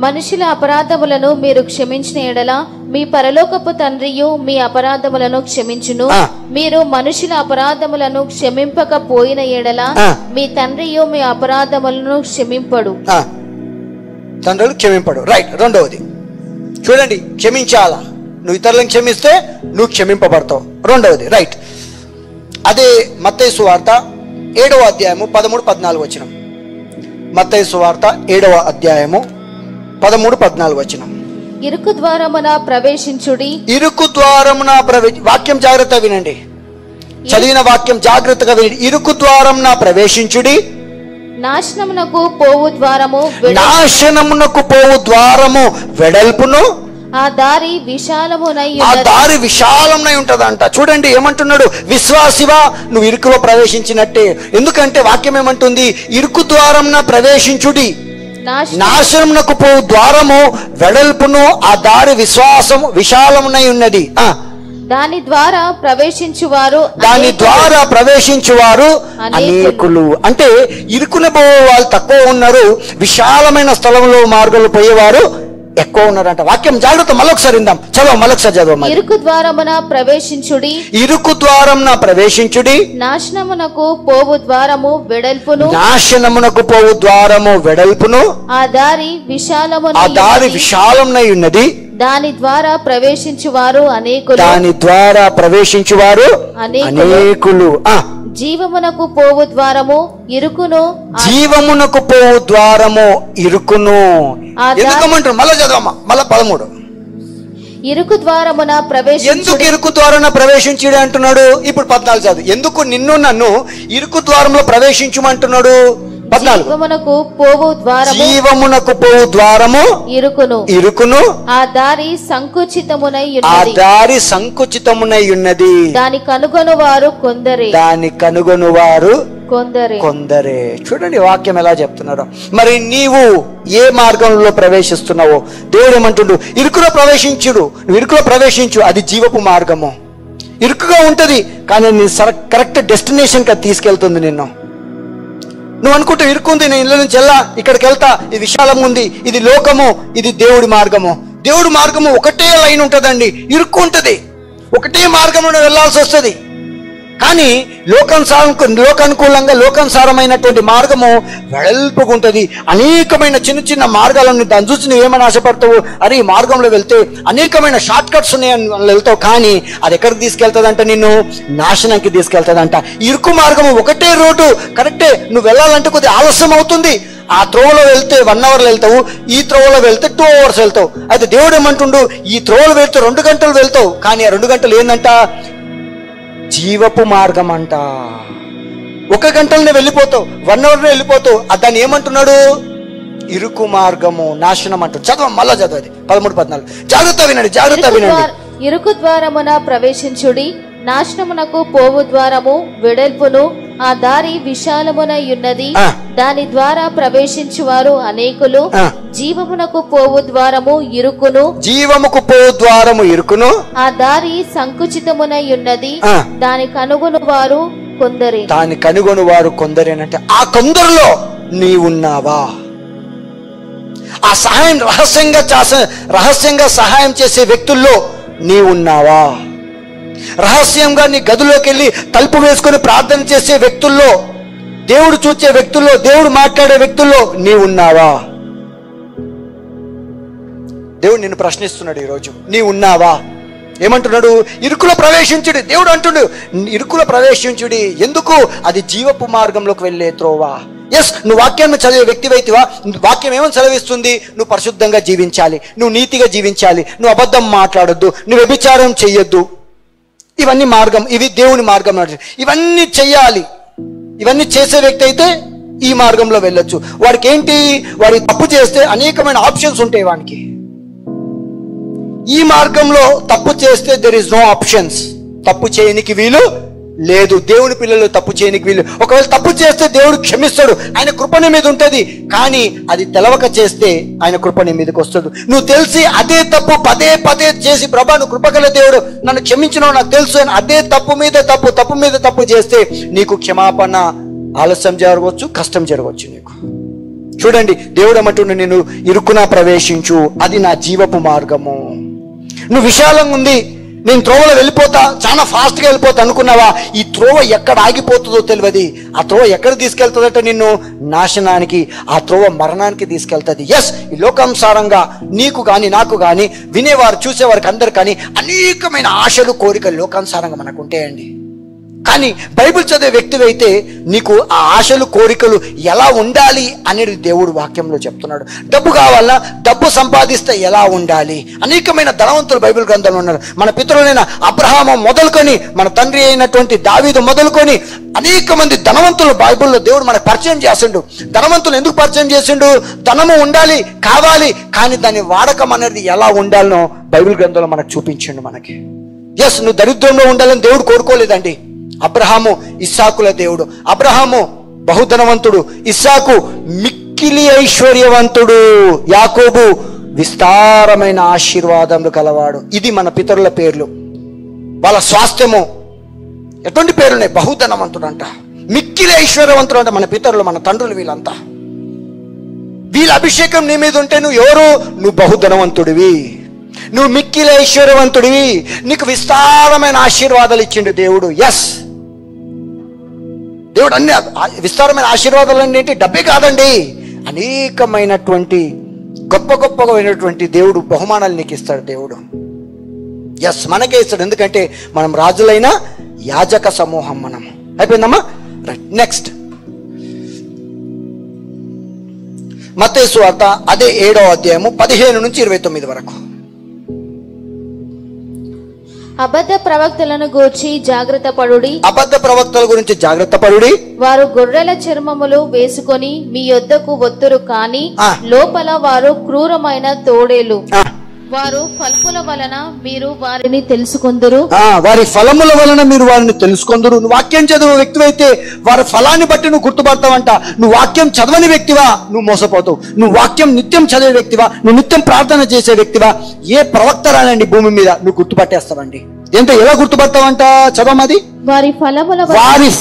Speaker 7: మనుషుల అపరాధములను మీరు క్షమించిన ఎడల మీ పరలోకపు తండ్రియు మీ అపరాధములను క్షమించును. మీరు మనుషుల అపరాధములను క్షమింపకపోయిన ఎడల మీ తండ్రియు మీ అపరాధములను క్షమింపడు.
Speaker 6: తండ్రులు క్షమింపడు. రైట్. రెండవది చూడండి, క్షమించాలా. నువ్వు ఇతరులను క్షమిస్తే నువ్వు క్షమింపబడతావు. రెండవది రైట్. అదే మత్తయి సువార్త 7వ అధ్యాయము 13-14 వచనం. మత్తయి సువార్త 7వ అధ్యాయము 13-14 వచనం.
Speaker 7: ఇరుకు ద్వారమున ప్రవేశించుడి. ఇరుకు
Speaker 6: ద్వారమున వాక్యం జాగ్రత్త వినండి, చదివిన వాక్యం జాగ్రత్తగా వినండి. ఇరుకు ద్వారమున ప్రవేశించుడి.
Speaker 7: నాశనమునకు పోవు ద్వారము,
Speaker 6: నాశనమునకు పోవు ద్వారము వెడల్పును,
Speaker 7: ఆ దారి విశాలమునై,
Speaker 6: ఆ దారి విశాలమునై ఉంటదంట. చూడండి ఏమంటున్నాడు, విశ్వాసివా నువ్వు ఇరుకులో ప్రవేశించినట్టే. ఎందుకంటే వాక్యం ఏమంటుంది, ఇరుకు ద్వారమున ప్రవేశించుడి, నాశనమునకు పోవు ద్వారము వెడల్పును, ఆ దారి విశాలమునై ఉన్నది.
Speaker 7: దాని ద్వారా ప్రవేశించువారు
Speaker 6: అనేకులు. అంటే ఇరుకున పోయే వాళ్ళు తక్కువ ఉన్నారు, విశాలమైన స్థలంలో మార్గాలు పోయేవారు ఎక్కువ ఉన్నారంట. వాక్యం జాగ్రత్త మళ్ళొకసారి ఇందాం, చదవ, మళ్ళొకసారి చదవ.
Speaker 7: ఇరుకు ద్వారమున ప్రవేశించుడి.
Speaker 6: ఇరుకు ద్వారమున ప్రవేశించుడి.
Speaker 7: నాశనమునకు పోవు ద్వారము వెడల్పును,
Speaker 6: నాశనమునకు పోవు ద్వారము వెడల్పును,
Speaker 7: ఆ దారి
Speaker 6: విశాలమునై ఉన్నది.
Speaker 7: దాని ద్వారా ప్రవేశించువారు అనేకులు.
Speaker 6: దాని ద్వారా ప్రవేశించువారు అనేకులు.
Speaker 7: జీవమునకు పోవు ద్వారము ఇరుకును.
Speaker 6: జీవమునకు పోవు ద్వారము ఇరుకును. ఎందుకమంటారు, మళ్ళా చదవమ్మా, మళ్ళా 13.
Speaker 7: ఇరుకు ద్వారమున ప్రవేశించు.
Speaker 6: ఎందుకు ఇరుకు ద్వారాన ప్రవేశించుడు అంటున్నాడు? ఇప్పుడు 14 చదువు. ఎందుకు నిన్ను నన్ను ఇరుకు ద్వారంలో ప్రవేశించమంటున్నాడు? 14.
Speaker 7: జీవమునకు పోవు ద్వారము,
Speaker 6: జీవమునకు పోవు ద్వారము
Speaker 7: ఇరుకును,
Speaker 6: ఇరుకును,
Speaker 7: ఆ దారి సంకుచితమునై ఉన్నది.
Speaker 6: ఆ దారి సంకుచితమునై ఉన్నది.
Speaker 7: దాని కనుగొనువారు కొందరే.
Speaker 6: దాని కనుగొనువారు
Speaker 7: కొందరే.
Speaker 6: కొందరే. చూడండి వాక్యం ఎలా చెప్తున్నారో. మరి నీవు ఏ మార్గంలో ప్రవేశిస్తున్నావో దేవుడు ఏమంటుండు, ఇరుకులో ప్రవేశించుడు. నువ్వు ఇరుకులో ప్రవేశించు, అది జీవపు మార్గము. ఇరుకుగా ఉంటది కానీ నీ కరెక్ట్ డెస్టినేషన్ కి తీసుకెళ్తుంది నిన్ను. నువ్వు అనుకుంటూ ఇరుక్కుంది, నేను ఇళ్ళ నుంచి వెళ్ళా, ఇక్కడికి వెళ్తా, ఇది విశాలంగా ఉంది, ఇది లోకము, ఇది దేవుడి మార్గము. దేవుడి మార్గము ఒకటే లైన్ ఉంటదండి, ఇరుక్కు ఉంటది, ఒకటే మార్గంలో వెళ్లాల్సి వస్తుంది. కానీ లోకానుకూలంగా లోకానుసారమైనటువంటి మార్గము వెడల్పుగా ఉంటుంది. అనేకమైన చిన్న చిన్న మార్గాలను దాన్ని చూసి నువ్వు ఏమని ఆశపడతావు, అరే ఈ మార్గంలో వెళ్తే అనేకమైన షార్ట్ కట్స్ ఉన్నాయని వెళ్తావు. కానీ అది ఎక్కడికి తీసుకెళ్తుందంట, నిన్ను నాశనానికి తీసుకెళ్తుందంట. ఇరుకు మార్గము ఒకటే రోడ్డు, కరెక్టే. నువ్వు వెళ్ళాలంటే కొద్దిగా ఆలస్యం అవుతుంది. ఆ త్రోవలో వెళ్తే 1 hour వెళ్తావు, ఈ త్రోవలో వెళ్తే 2 hours వెళ్తావు. అయితే దేవుడు ఏమంటుండు, ఈ త్రోవలో వెళ్తే 2 గంటలు వెళ్తావు, కానీ ఆ 2 గంటలు ఏందంట, జీవపు మార్గం అంట. 1 గంటలనే వెళ్ళిపోతావు, 1 hourనే వెళ్ళిపోతావు. దాన్ని ఏమంటున్నాడు, ఇరుకు మార్గము, నాశనం అంటాడు. చదవ, మళ్ళా చదవది 13-14. జాగ్రత్త వినండి, జాగ్రత్త వినండి.
Speaker 7: ఇరుకు ద్వారమున ప్రవేశించుడి. నాశనమునకు పోవు ద్వారము వెడల్పును, ఆ దారి విశాలమునై ఉన్నది. దాని ద్వారా ప్రవేశించువారు అనేకులు. జీవమునకు పోవు ద్వారము ఇరుకును.
Speaker 6: జీవముకు పోవు ద్వారము ఇరుకును,
Speaker 7: ఆ దారి సంకుచితమునై ఉన్నది. దాని కనుగొను వారు కొందరే.
Speaker 6: దాన్ని కనుగొని వారు కొందరేనంటే ఆ కొందరిలో నీవున్నావా? ఆ సహాయం రహస్యంగా సహాయం చేసే వ్యక్తుల్లో నీవున్నావా? రహస్యంగా నీ గదిలోకి వెళ్ళి తలుపు వేసుకొని ప్రార్థన చేసే వ్యక్తుల్లో, దేవుడు చూచే వ్యక్తుల్లో, దేవుడు మాట్లాడే వ్యక్తుల్లో నీవున్నావా? దేవుడు నిన్ను ప్రశ్నిస్తున్నాడు ఈరోజు, నీవున్నావా? ఏమంటున్నాడు? ఇరుకులో ప్రవేశించుడి. దేవుడు అంటుడు, ఇరుకులో ప్రవేశించుడి. ఎందుకు? అది జీవపు మార్గంలోకి వెళ్ళే త్రోవా. ఎస్, నువ్వు వాక్యాన్ని చదివే వ్యక్తివైతివా? వాక్యం ఏమని సెలవిస్తుంది? నువ్వు పరిశుద్ధంగా జీవించాలి, నువ్వు నీతిగా జీవించాలి, నువ్వు అబద్ధం మాట్లాడొద్దు, నువ్వు వ్యభిచారం చెయ్యొద్దు. ఇవన్నీ మార్గం, ఇవి దేవుని మార్గం. ఇవన్నీ చెయ్యాలి. ఇవన్నీ చేసే వ్యక్తి అయితే ఈ మార్గంలో వెళ్ళొచ్చు. వాడికి ఏంటి? వాడి తప్పు చేస్తే అనేకమైన ఆప్షన్స్ ఉంటాయి వానికి. ఈ మార్గంలో తప్పు చేస్తే దెర్ ఇస్ నో ఆప్షన్స్. తప్పు చేయనికి వీలు లేదు. దేవుని పిల్లలు తప్పు చేయనికి వీలు. ఒకవేళ తప్పు చేస్తే దేవుడు క్షమిస్తాడు, ఆయన కృప నీ మీద ఉంటుంది. కానీ అది తెలవక చేస్తే ఆయన కృప నీ మీదకి వస్తాడు. నువ్వు తెలిసి అదే తప్పు పదే పదే చేసి, ప్రభా నువ్వు కృపగల దేవుడు, నన్ను క్షమించినావు, నాకు తెలుసు అని అదే తప్పు మీద తప్పు చేస్తే నీకు క్షమాపణ ఆలస్యం జరగవచ్చు, కష్టం జరగవచ్చు నీకు. చూడండి, దేవుడు ఏమంటుండే, నేను ఇరుకున ప్రవేశించు, అది నా జీవపు మార్గము. నువ్వు విశాలంగా ఉంది, నేను త్రోవలో వెళ్ళిపోతా, చాలా ఫాస్ట్గా వెళ్ళిపోతా అనుకున్నావా? ఈ త్రోవ ఎక్కడ ఆగిపోతుందో తెలియదు. ఆ త్రోవ ఎక్కడ తీసుకెళ్తుందట? నిన్ను నాశనానికి, ఆ త్రోవ మరణానికి తీసుకెళ్తుంది. ఎస్, ఈ లోకానుసారంగా నీకు కానీ నాకు కానీ వినేవారు చూసేవారికి అందరు కానీ అనేకమైన ఆశలు కోరికలు లోకానుసారంగా మనకు ఉంటాయండి. కానీ బైబిల్ చదివే వ్యక్తి అయితే నీకు ఆ ఆశలు కోరికలు ఎలా ఉండాలి అనేది దేవుడు వాక్యంలో చెప్తున్నాడు. డబ్బు కావాలా? డబ్బు సంపాదిస్తే ఎలా ఉండాలి? అనేకమైన ధనవంతులు బైబిల్ గ్రంథంలో ఉన్నారు. మన పితరులైన అబ్రహాము మొదలుకొని, మన తండ్రి అయినటువంటి దావీదు మొదలుకొని అనేక మంది ధనవంతులు బైబిల్లో దేవుడు మనకు పరిచయం చేసిండు. ధనవంతులు ఎందుకు పరిచయం చేసిండు? ధనము ఉండాలి, కావాలి, కానీ దాని వాడకం అనేది ఎలా ఉండాలనో బైబిల్ గ్రంథంలో మనకు చూపించిండు మనకి. ఎస్, నువ్వు దరిద్రంలో ఉండాలని దేవుడు కోరుకోలేదండి. అబ్రహాము ఇస్సాకుల దేవుడు. అబ్రహాము బహుధనవంతుడు, ఇస్సాకు మిక్కిలి ఐశ్వర్యవంతుడు, యాకోబు విస్తారమైన ఆశీర్వాదములు కలవాడు. ఇది మన పితరుల పేర్లు. వాళ్ళ స్వాస్థ్యము ఎటువంటి పేరున్నాయి? బహుధనవంతుడు అంట, మిక్కిలి ఐశ్వర్యవంతుడు అంట. మన పితరులు, మన తండ్రులు వీళ్ళంతా. వీళ్ళ అభిషేకం నీ మీద ఉంటే నువ్వు ఎవరు? నువ్వు బహుధనవంతుడివి, నువ్వు మిక్కిలి ఐశ్వర్యవంతుడివి, నీకు విస్తారమైన ఆశీర్వాదాలు ఇచ్చిండు దేవుడు. ఎస్, దేవుడు అన్ని విస్తారమైన ఆశీర్వాదాలు ఏంటి? డబ్బే కాదండి, అనేకమైనటువంటి గొప్పగా దేవుడు బహుమానాలు నీకు ఇస్తాడు దేవుడు. ఎస్, మనకే ఇస్తాడు. ఎందుకంటే మనం రాజులైన యాజక సమూహం మనం. అయిపోయిందమ్మా? రైట్, నెక్స్ట్ మత్తయి సువార్త అదే 7వ అధ్యాయము 15 నుంచి 29 వరకు.
Speaker 7: అబద్ధ ప్రవక్తలను గూర్చి జాగ్రత్త పడుడి.
Speaker 6: అబద్ధ ప్రవక్తల గురించి జాగ్రత్త పడుడి.
Speaker 7: వారు గొర్రెల చర్మములు వేసుకొని మీ యొద్దకు వత్తురు, కాని లోపల వారు క్రూరమైన తోడేలు. వారు ఫలముల వలన మీరు వారిని తెలుసుకొందురు.
Speaker 6: వారి ఫలముల వలన మీరు వారిని తెలుసుకొందురు. నువ్వు వాక్యం చదివే వ్యక్తివైతే వారి ఫలాన్ని బట్టి నువ్వు గుర్తుపడతావంట. నువ్వు వాక్యం చదవని వ్యక్తివా, నువ్వు మోసపోతావు. నువ్వు వాక్యం నిత్యం చదివే వ్యక్తివా, నువ్వు నిత్యం ప్రార్థన చేసే వ్యక్తివా, ఏ ప్రవక్త రానండి భూమి మీద నువ్వు గుర్తుపట్టేస్తావండి. ఏంటో ఎలా గుర్తుపడతావంట? చదవమది.
Speaker 7: వారి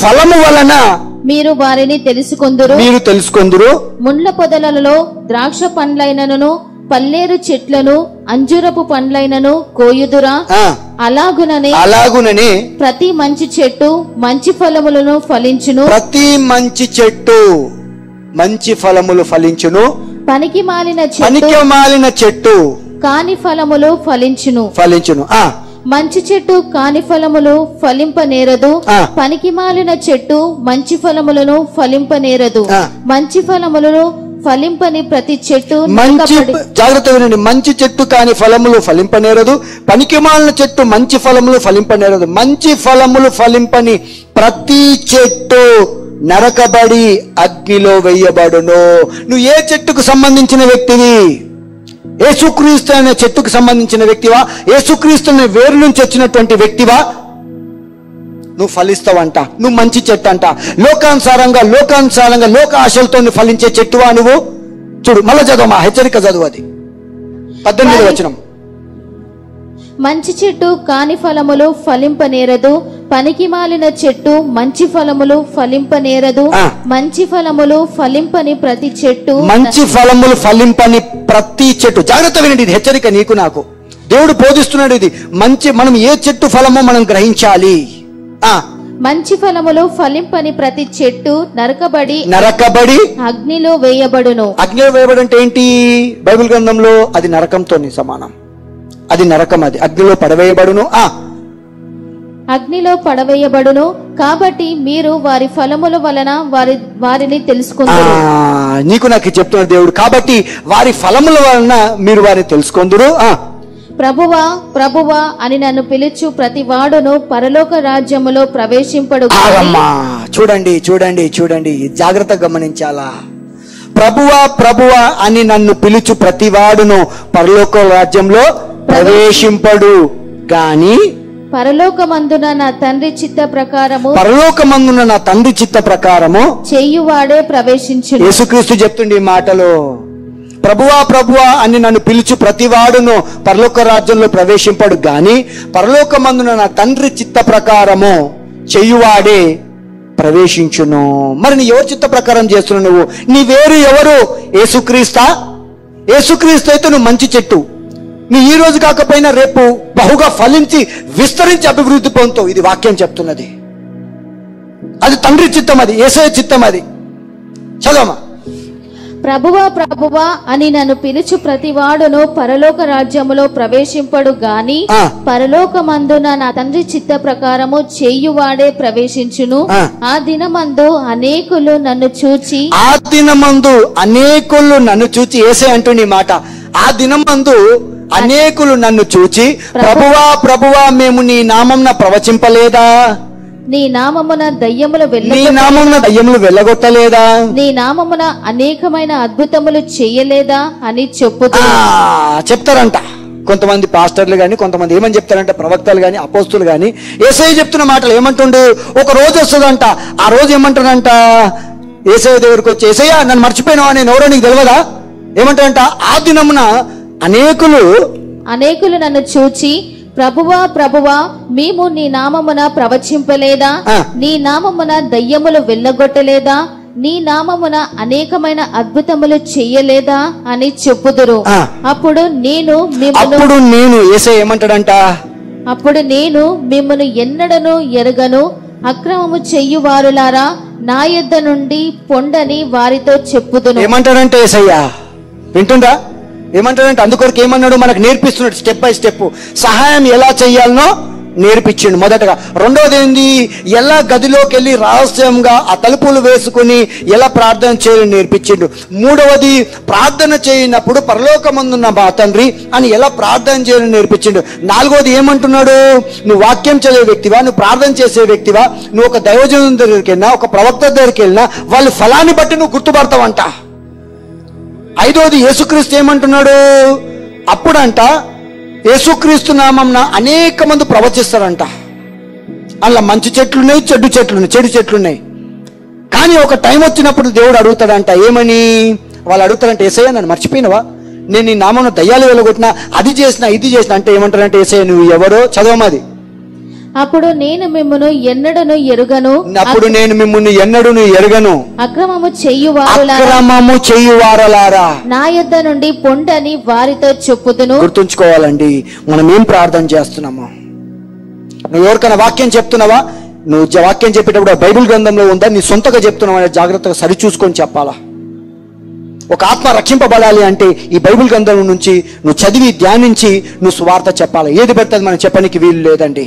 Speaker 6: ఫలము వలన
Speaker 7: మీరు వారిని
Speaker 6: తెలుసుకొందురు.
Speaker 7: ముండ్ల పొదలలో ద్రాక్ష పండ్లైనను, పల్లేరు చెట్లను, అంజురపు పండ్లైనను కోయుదురా? అలాగుననే ప్రతి మంచి చెట్టు మంచి ఫలములను ఫలించును.
Speaker 6: ప్రతి మంచి చెట్టు మంచి ఫలములు ఫలించును.
Speaker 7: పనికి మాలిన
Speaker 6: చెట్టు
Speaker 7: కాని ఫలములు ఫలించును. మంచి చెట్టు కాని ఫలములు ఫలింపనేరదు, పనికి మాలిన చెట్టు మంచి ఫలములను ఫలింపనేరదు. మంచి ఫలములను ఫలింపని ప్రతి చెట్టు
Speaker 6: జాగ్రత్త వినండి. మంచి చెట్టు కాని ఫలములు ఫలింపనేరదు, పనికి మాలిన చెట్టు మంచి ఫలములు ఫలింపనేరదు. మంచి ఫలములు ఫలింపని ప్రతి చెట్టు నరకబడి అగ్నిలో వెయ్యబడును. నువ్వు ఏ చెట్టుకు సంబంధించిన వ్యక్తివి? యేసుక్రీస్తు అనే చెట్టుకు సంబంధించిన వ్యక్తివా? యేసుక్రీస్తు అనే వేరు నుంచి వచ్చినటువంటి వ్యక్తివా? నువ్వు ఫలిస్తావంట. నువ్వు మంచి చెట్టు అంట. లోకానుసారంగా లోక ఆశలతో ఫలించే చెట్టువా నువ్వు? చూడు, మళ్ళా చదవమా, హెచ్చరిక చదువు. అది 18వ వచనం.
Speaker 7: మంచి చెట్టు కాని ఫలములు ఫలింపనేరదు, పనికి మాలిన చెట్టు మంచి ఫలములు ఫలింపనేరదు. మంచి ఫలములు ఫలింపని ప్రతి చెట్టు,
Speaker 6: మంచి ఫలములు ఫలింపని ప్రతి చెట్టు. జాగ్రత్త వినండి, ఇది హెచ్చరిక నీకు నాకు. దేవుడు బోధిస్తున్నాడు ఇది. మనం ఏ చెట్టు ఫలమో మనం గ్రహించాలి.
Speaker 7: మంచి ఫలములు ఫలింపని ప్రతి చెట్టు నరకబడి అగ్నిలో వేయబడును.
Speaker 6: అగ్నిలో వేయబడి అంటే ఏంటి? బైబిల్ గ్రంథంలో అది నరకంతో సమానం. అది నరకం, అది అగ్నిలో పడవేయబడును.
Speaker 7: అగ్నిలో పడవేయబడును. కాబట్టి మీరు వారి ఫలముల వలన వారిని తెలుసుకుందరు.
Speaker 6: నీకు నాకు చెప్తున్నాడు దేవుడు. కాబట్టి వారి ఫలముల వలన మీరు వారిని తెలుసుకుందరు.
Speaker 7: ప్రభువా ప్రభువా అని నన్ను పిలుచు ప్రతి వాడును పరలోక రాజ్యములో ప్రవేశింపడు.
Speaker 6: చూడండి చూడండి చూడండి, జాగ్రత్తగా గమనించాలా. ప్రభువా ప్రభువా అని నన్ను పిలుచు ప్రతి వాడును పరలోక రాజ్యంలో ప్రవేశింపడు గాని
Speaker 7: పరలోకమందున నా తండ్రి చిత్త ప్రకారము చేయువాడే ప్రవేశించును.
Speaker 6: యేసుక్రీస్తు చెప్తుండే ఈ మాటలో, ప్రభువా ప్రభువా అని నన్ను పిలుచు ప్రతివాడును పరలోక రాజ్యంలో ప్రవేశింపడు గాని పరలోకమందున నా తండ్రి చిత్త ప్రకారము చేయువాడే ప్రవేశించును. మరి నీ ఎవరి చిత్త ప్రకారం చేస్తున్నావు నువ్వు? నీ వేరు ఎవరు? యేసుక్రీస్తా? యేసుక్రీస్తు అయితే నువ్వు మంచి చెట్టు. నీ ఈ రోజు కాకపోయినా రేపు బహుగా ఫలించి విస్తరించి అభివృద్ధి పొందుతావు. ఇది వాక్యం చెప్తున్నది. అది తండ్రి చిత్తం, అది యేసయ్య చిత్తం. అది చదవమా.
Speaker 7: ప్రభువా ప్రభువా అని నన్ను పిలుచు ప్రతివాడును పరలోక రాజ్యములో ప్రవేశింపడు గాని పరలోకమందున నా తండ్రి చిత్త ప్రకారము చేయువాడే ప్రవేశించును. ఆ దినమందు అనేకులు నన్ను చూచి
Speaker 6: యేసయ్య అంటున్న మాట. ఆ దినమందు అనేకులు నన్ను చూచి ప్రభువా ప్రభువా మేము నీ నామమున ప్రవచింపలేదా?
Speaker 7: నీ నామమున దయ్యములు
Speaker 6: వెళ్ళగొట్టలేదా?
Speaker 7: నీ నామమున అనేకమైన అద్భుతములు చేయలేదా అని
Speaker 6: చెప్తారంట కొంతమంది పాస్టర్లు గాని, కొంతమంది ఏమని చెప్తారంట, ప్రవక్తలు గాని, అపోస్తులు గాని. యేసయ్య చెప్తున్న మాటలు ఏమంటుండు? ఒక రోజు వస్తుందంట. ఆ రోజు ఏమంటారంట? యేసయ్య దగ్గరికి వచ్చి, యేసయ్య నన్ను మర్చిపోయినావా, నేను ఎవరో నీకు తెలియదా? ఏమంటారంట? ఆ దినమున
Speaker 7: అనేకులు నన్ను చూచి ప్రభువా ప్రభువా మేము నీ నామమున ప్రవచింపలేదా? నీ నామమున దయ్యములు వెళ్ళగొట్టలేదా? నీ నామమున అనేకమైన అద్భుతములు చెయ్యలేదా అని చెప్పుదురు. అప్పుడు నేను
Speaker 6: యేసయ్య ఏమంటాడంట?
Speaker 7: అప్పుడు నేను మిమ్మను ఎన్నడను ఎరగను, అక్రమము చెయ్యువారులారా నా యొద్ద నుండి పొండని వారితో చెప్పుదును.
Speaker 6: ఏమంటాడంటే యేసయ్య వింటుందా? ఏమంటాడంటే అందుకొరకు ఏమన్నాడు? మనకు నేర్పిస్తున్నాడు స్టెప్ బై స్టెప్. సహాయం ఎలా చెయ్యాలనో నేర్పించిండు మొదటగా. రెండోది ఏంది? ఎలా గదిలోకి వెళ్ళి రహస్యంగా ఆ తలుపులు వేసుకుని ఎలా ప్రార్థన చేయాలని నేర్పించిండు. మూడవది ప్రార్థన చేయనప్పుడు పరలోకమందున్న మా తండ్రి అని ఎలా ప్రార్థన చేయాలని నేర్పించిండు. నాలుగోది ఏమంటున్నాడు? నువ్వు వాక్యం చదివే వ్యక్తివా, నువ్వు ప్రార్థన చేసే వ్యక్తివా, నువ్వు ఒక దైవజనుడి దగ్గరికి వెళ్ళినా, ఒక ప్రవక్త దగ్గరికి వెళ్ళినా వాళ్ళ ఫలాన్ని బట్టి నువ్వు గుర్తుపడతావంట. ఐదోది యేసుక్రీస్తు ఏమంటున్నాడు? అప్పుడంట యేసుక్రీస్తు నామంన అనేక మంది ప్రవచిస్తారంట. అలా మంచి చెట్లున్నాయి, చెడు చెట్లున్నాయి. కానీ ఒక టైం వచ్చినప్పుడు దేవుడు అడుగుతాడంట. ఏమని? వాళ్ళు అడుగుతారంట, యేసయ్య నన్ను మర్చిపోయినవా? నేను నీ నామంలో దయ్యాలు వెళ్ళగొట్టినా, అది చేసినా ఇది చేసినా అంటే ఏమంటారంటే, యేసయ్య నువ్వు ఎవరో చదవమాది.
Speaker 7: అప్పుడు నేను మిమ్మును ఎన్నడను ఎరుగను, అక్రమము
Speaker 6: చెయ్యువారలారా
Speaker 7: నా యొద్ద నుండి పొండని వారితో చెప్పుదును.
Speaker 6: గుర్తుంచుకోవాలండి, మనం ఏం ప్రార్థన చేస్తున్నాము. నువ్వు ఎవరికైనా వాక్యం చెప్తున్నావా? నువ్వు వాక్యం చెప్పేటప్పుడు బైబిల్ గ్రంథంలో ఉందా, నీ సొంతగా చెప్తున్నావా అనేది జాగ్రత్తగా సరిచూసుకొని చెప్పాలా. ఒక ఆత్మ రక్షింపబడాలి అంటే ఈ బైబిల్ గ్రంథం నుంచి నువ్వు చదివి ధ్యానించి నువ్వు సువార్త చెప్పాలి. ఏది పెడితే మనం చెప్పడానికి వీలు లేదండి.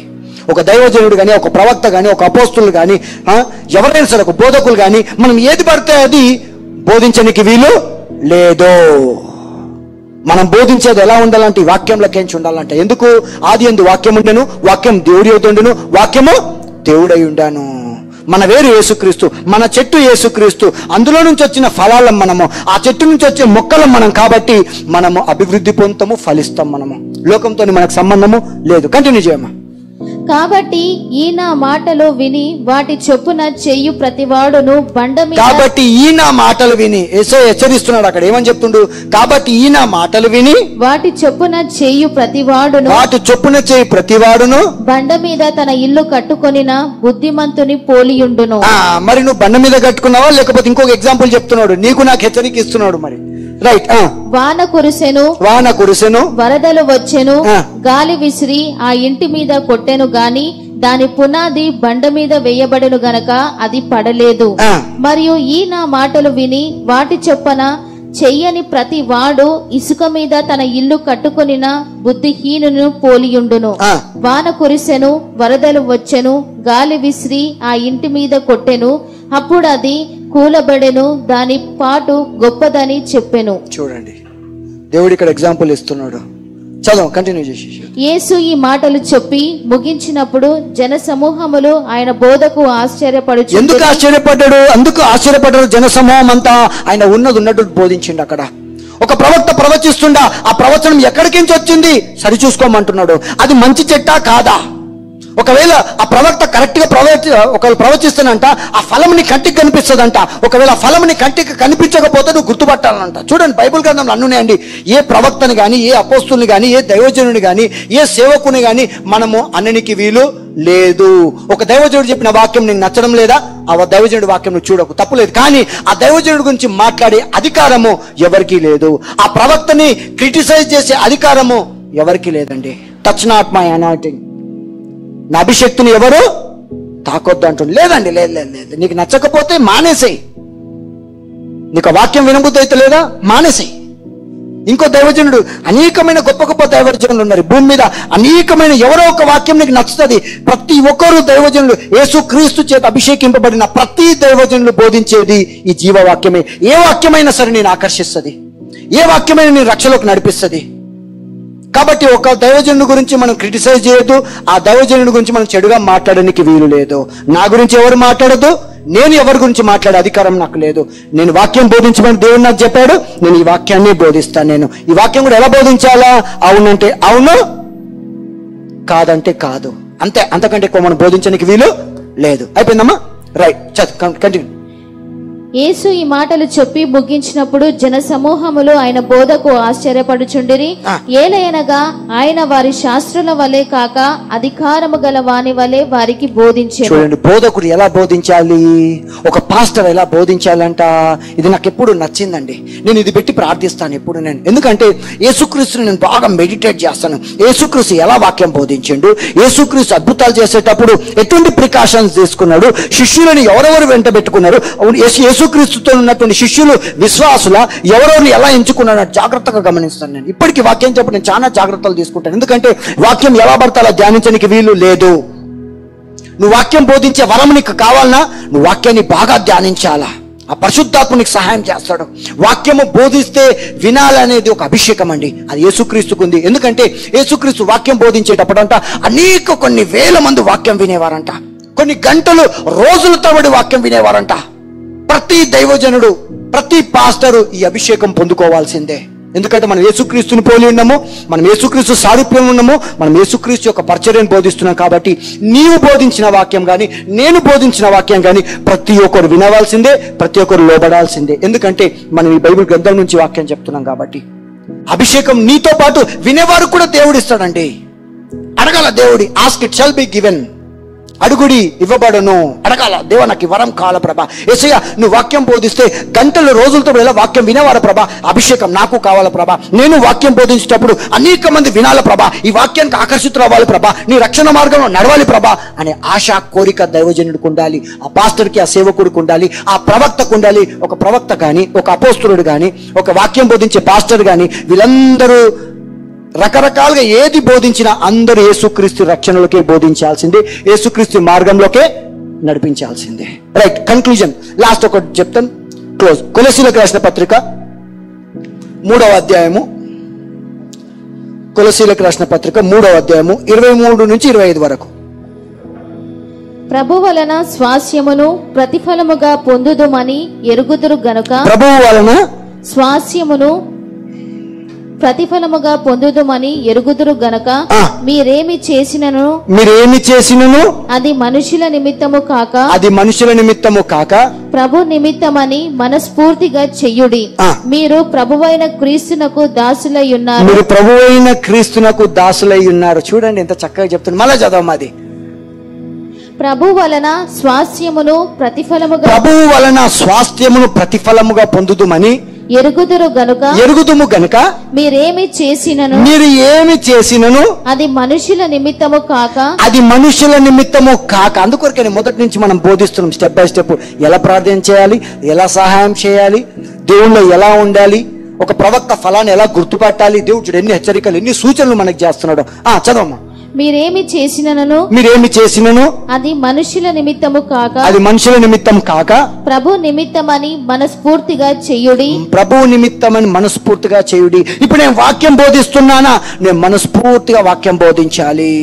Speaker 6: ఒక దైవజనుడు కానీ, ఒక ప్రవక్త కానీ, ఒక అపోస్తులు కానీ, ఎవరైనా సరే ఒక బోధకులు కానీ మనం ఏది పడితే అది బోధించడానికి వీలు లేదు. మనం బోధించేది ఎలా ఉండాలంటే వాక్యంలోకించి ఉండాలంటే. ఎందుకు? ఆది యందు వాక్యం ఉండెను, వాక్యం దేవుడి యొద్ద ఉండెను, వాక్యము దేవుడై ఉండాను. మన వేరు యేసుక్రీస్తు, మన చెట్టు యేసుక్రీస్తు. అందులో నుంచి వచ్చిన ఫలాలం మనము, ఆ చెట్టు నుంచి వచ్చే మొక్కలం మనం. కాబట్టి మనము అభివృద్ధి పొందుతాము, ఫలిస్తాం. మనము లోకంతో మనకు సంబంధము లేదు. కంటిన్యూ చేయమా.
Speaker 7: కాబట్టి ఈ నా మాటలు విని వాటి చొప్పున చెయ్యు ప్రతివాడును బండ మీద.
Speaker 6: కాబట్టి ఈ నా మాటలు విని యేసయ్య హెచ్చరిస్తున్నాడు. అక్కడ ఏమని చెప్తుండు? కాబట్టి ఈ నా మాటలు విని
Speaker 7: వాటి చొప్పున చెయ్యు ప్రతివాడును బండ మీద తన ఇల్లు కట్టుకొనిన బుద్ధిమంతుని పోలియుండును.
Speaker 6: మరి నువ్వు బండ మీద కట్టుకున్నావా, లేకపోతే ఇంకొక ఎగ్జాంపుల్ చెప్తున్నాడు, నీకు నాకు హెచ్చరిక ఇస్తున్నాడు. మరి రైట్.
Speaker 7: వాన కురిసెను వరదలు వచ్చెను, గాలి విసిరి ఆ ఇంటి మీద కొట్టెను గాని దాని పునాది బండ మీద వేయబడెను గనక అది పడలేదు. మరియు ఈ నా మాటలు విని వాటి చొప్పున చెయ్యని ప్రతి వాడు ఇసుక మీద తన ఇల్లు కట్టుకొనిన బుద్ధిహీనును పోలియుండును. వాన కురిసెను, వరదలు వచ్చెను, గాలి విసిరి ఆ ఇంటి మీద కొట్టెను, అప్పుడు అది కూలబడెను, దాని పాటు గొప్పదని చెప్పెను.
Speaker 6: చూడండి, దేవుడు ఇక్కడ ఎగ్జాంపుల్ ఇస్తున్నాడు. చదువు, కంటిన్యూ చేసి.
Speaker 7: యేసు ఈ మాటలు చెప్పి ముగించినప్పుడు జన సమూహములు ఆయన బోధకు ఆశ్చర్యపడుచు.
Speaker 6: ఎందుకు ఆశ్చర్యపడ్డాడు జన సమూహం అంతా? ఆయన ఉన్నట్టు బోధించిండు. అక్కడ ఒక ప్రవక్త ప్రవచిస్తుండా, ఆ ప్రవచనం ఎక్కడికి నుంచి వచ్చింది సరిచూసుకోమంటున్నాడు. అది మంచి చెట్టా కాదా? ఒకవేళ ఆ ప్రవక్త కరెక్ట్ గా ఒకవేళ ప్రవచిస్తానంట, ఆ ఫలం నీ కంటికి కనిపిస్తుందంట. ఒకవేళ ఆ ఫలం నీ కంటికి కనిపించకపోతే నువ్వు గుర్తుపట్టాలంట. చూడండి, బైబిల్ గ్రంథంలో అన్నున్నాయండి. ఏ ప్రవక్తని గాని, ఏ అపోస్తుల్ని గాని, ఏ దైవజనుని గాని, ఏ సేవకుని గాని మనము అననికి వీలు లేదు. ఒక దైవజనుడు చెప్పిన వాక్యం నీకు నచ్చడం లేదా, ఆ దైవజనుడి వాక్యం నువ్వు చూడకు, తప్పులేదు. కానీ ఆ దైవజనుడి గురించి మాట్లాడే అధికారము ఎవరికీ లేదు. ఆ ప్రవక్తని క్రిటిసైజ్ చేసే అధికారము ఎవరికీ లేదండి. టచ్ నాట్ మై అనాయింటింగ్, నా అభిషక్తిని ఎవరు తాకొద్దు అంటుంది. లేదండి, లేదు. నీకు నచ్చకపోతే మానేసేయి. నీకు వాక్యం వినబుద్ధి అయితే లేదా, మానేసేయి. ఇంకో దైవజనుడు, అనేకమైన గొప్ప గొప్ప దైవజనులు ఉన్నారు భూమి మీద. అనేకమైన ఎవరో ఒక వాక్యం నీకు నచ్చుతుంది. ప్రతి ఒక్కరు దైవజనులు, యేసు క్రీస్తు చేత అభిషేకింపబడిన ప్రతి దైవజనులు బోధించేది ఈ జీవవాక్యమే. ఏ వాక్యమైనా సరే నేను ఆకర్షిస్తుంది, ఏ వాక్యమైనా నేను రక్షలోకి నడిపిస్తుంది. కాబట్టి ఒక దైవజనుడి గురించి మనం క్రిటిసైజ్ చేయొద్దు, ఆ దైవజనుడి గురించి మనం చెడుగా మాట్లాడడానికి వీలు లేదు. నా గురించి ఎవరు మాట్లాడదు, నేను ఎవరి గురించి మాట్లాడే అధికారం నాకు లేదు. నేను వాక్యం బోధించమని దేవుడు నాకు చెప్పాడు, నేను ఈ వాక్యాన్ని బోధిస్తాను. నేను ఈ వాక్యం కూడా ఎలా బోధించాలా? అవునంటే అవును, కాదంటే కాదు, అంతే. అంతకంటే ఎక్కువ మనం బోధించడానికి వీలు లేదు. అయిపోయిందమ్మా, రైట్. కంటిన్యూ.
Speaker 7: యేసు ఈ మాటలు చెప్పి ముగించినప్పుడు జన సమూహములు ఆయన బోధకు ఆశ్చర్యపడుచుండిరి. ఏలయనగా ఆయన వారి శాస్త్రుల వలె కాక అధికారము గల వాని వలె వారికి బోధించాడు.
Speaker 6: చూడండి, బోధకుడు ఎలా బోధించాలి, ఒక పాస్టర్ ఎలా బోధించాలంట. ఇది నాకు ఎప్పుడు నచ్చిందండి. నేను ఇది పెట్టి ప్రార్థిస్తాను ఎప్పుడు నేను. ఎందుకంటే యేసుక్రీస్తుని నేను బాగా మెడిటేట్ చేస్తాను. యేసుక్రీస్తు ఎలా వాక్యం బోధించిండు, యేసుక్రీస్తు అద్భుతాలు చేసేటప్పుడు ఎటువంటి ప్రికాషన్స్ తీసుకున్నాడు, శిష్యులను ఎవరెవరు వెంట పెట్టుకున్నారు, యేసుక్రీస్తుతో ఉన్నటువంటి శిష్యులు విశ్వాసుల ఎవరెవరిని ఎలా ఎంచుకున్నాడు జాగ్రత్తగా గమనిస్తాను నేను. ఇప్పటికీ వాక్యం చెప్పి నేను చాలా జాగ్రత్తలు తీసుకుంటాను. ఎందుకంటే వాక్యం ఎలా పడితే అలా ధ్యానించడానికి వీలు లేదు. నువ్వు వాక్యం బోధించే వరం నీకు కావాలన్నా నువ్వు వాక్యాన్ని బాగా ధ్యానించాలా. ఆ పరిశుద్ధాత్మ నీకు సహాయం చేస్తాడు. వాక్యము బోధిస్తే వినాలనేది ఒక అభిషేకం అండి, అది యేసుక్రీస్తుకు ఉంది. ఎందుకంటే యేసుక్రీస్తు వాక్యం బోధించేటప్పుడంట కొన్ని వేల మంది వాక్యం వినేవారంట. కొన్ని గంటలు రోజుల తరబడి వాక్యం వినేవారంట. ప్రతి దైవజనుడు, ప్రతి పాస్టరు ఈ అభిషేకం పొందుకోవాల్సిందే. ఎందుకంటే మనం యేసుక్రీస్తుని పోలి ఉన్నాము, మనం యేసుక్రీస్తు సారూప్యం ఉన్నాము, మనం యేసుక్రీస్తు యొక్క పరిచర్యను బోధిస్తున్నాం. కాబట్టి నీవు బోధించిన వాక్యం కానీ, నేను బోధించిన వాక్యం కానీ ప్రతి ఒక్కరు వినవలసిందే, ప్రతి ఒక్కరు లోబడాల్సిందే. ఎందుకంటే మనం ఈ బైబిల్ గ్రంథం నుంచి వాక్యం చెప్తున్నాం కాబట్టి. అభిషేకం నీతో పాటు వినేవారు కూడా దేవుడు ఇస్తాడండి. అడగాల దేవుడి, ask it shall be given. అడుగుడి ఇవ్వబడును. అడగాల, దేవా నాకు వరం కావాల ప్రభా. యేసయ్య నువ్వు వాక్యం బోధిస్తే గంటలు రోజులతో ఎలా వాక్యం వినేవారు ప్రభా, అభిషేకం నాకు కావాల ప్రభా. నేను వాక్యం బోధించేటప్పుడు అనేక మంది వినాల ప్రభా, ఈ వాక్యానికి ఆకర్షితులు అవ్వాలి ప్రభా, నీ రక్షణ మార్గంలో నడవాలి ప్రభా అనే ఆశ, కోరిక దైవజనుడికి ఉండాలి, ఆ పాస్టర్కి, ఆ సేవకుడికి ఉండాలి, ఆ ప్రవక్తకు ఉండాలి. ఒక ప్రవక్త కానీ, ఒక అపోస్తలుడు కానీ, ఒక వాక్యం బోధించే పాస్టర్ కానీ, వీళ్ళందరూ రకరకాలుగా ఏది బోధించినా అందరూ యేసుక్రీస్తు రక్షణలోకే బోధించాల్సిందే, యేసుక్రీస్తు మార్గంలోకే నడిపించాల్సిందే. రైట్, కన్క్లూజన్ లాస్ట్ ఒకటి చెప్తాను, క్లోజ్. కొలసీలకు రాసిన పత్రిక 3వ అధ్యాయము, కొలసీలకు రాసిన పత్రిక 3వ అధ్యాయము 23 నుంచి 25 వరకు.
Speaker 7: ప్రభు వలన స్వాస్యమును ప్రతిఫలముగా పొందుదుమని ఎరుగుదురు గనుక,
Speaker 6: ప్రభు వలన
Speaker 7: స్వాస్యమును ప్రతిఫలముగా పొందుదుమని ఎరుగుదురు గనక మీరేమి చేసినను అది మనుషుల నిమిత్తము కాక ప్రభు నిమిత్తమని మనస్ఫూర్తిగా చెయ్యుడి. మీరు ప్రభువైన క్రీస్తునకు దాసులై ఉన్నారు. చూడండి ఎంత చక్కగా చెప్తున్నారు. మళ్ళా చదవమ్మా. అది
Speaker 2: ప్రభు వలన స్వాస్థ్యమును ప్రతిఫలముగా పొందుదుమని ఎరుగుదుము గనుక మీరేమి చేసినను అది మనుషుల నిమిత్తము కాక. అందుకొరకే మొదటి నుంచి మనం బోధిస్తున్నాం స్టెప్ బై స్టెప్. ఎలా ప్రార్థన చేయాలి, ఎలా సహాయం చేయాలి, దేవుళ్ళో ఎలా ఉండాలి, ఒక ప్రవక్త ఫలాన్ని ఎలా గుర్తుపట్టాలి. దేవుడు ఎన్ని హెచ్చరికలు, ఎన్ని సూచనలు మనకు చేస్తున్నాడు. చదవమ్మా. మీరేమి చేసినను అది మనుషుల నిమిత్తము కాక ప్రభు నిమిత్తమని మనస్ఫూర్తిగా చేయుడి. ఇప్పుడు నేను వాక్యం బోధిస్తున్నానా, నేను మనస్ఫూర్తిగా వాక్యం బోధించాలి.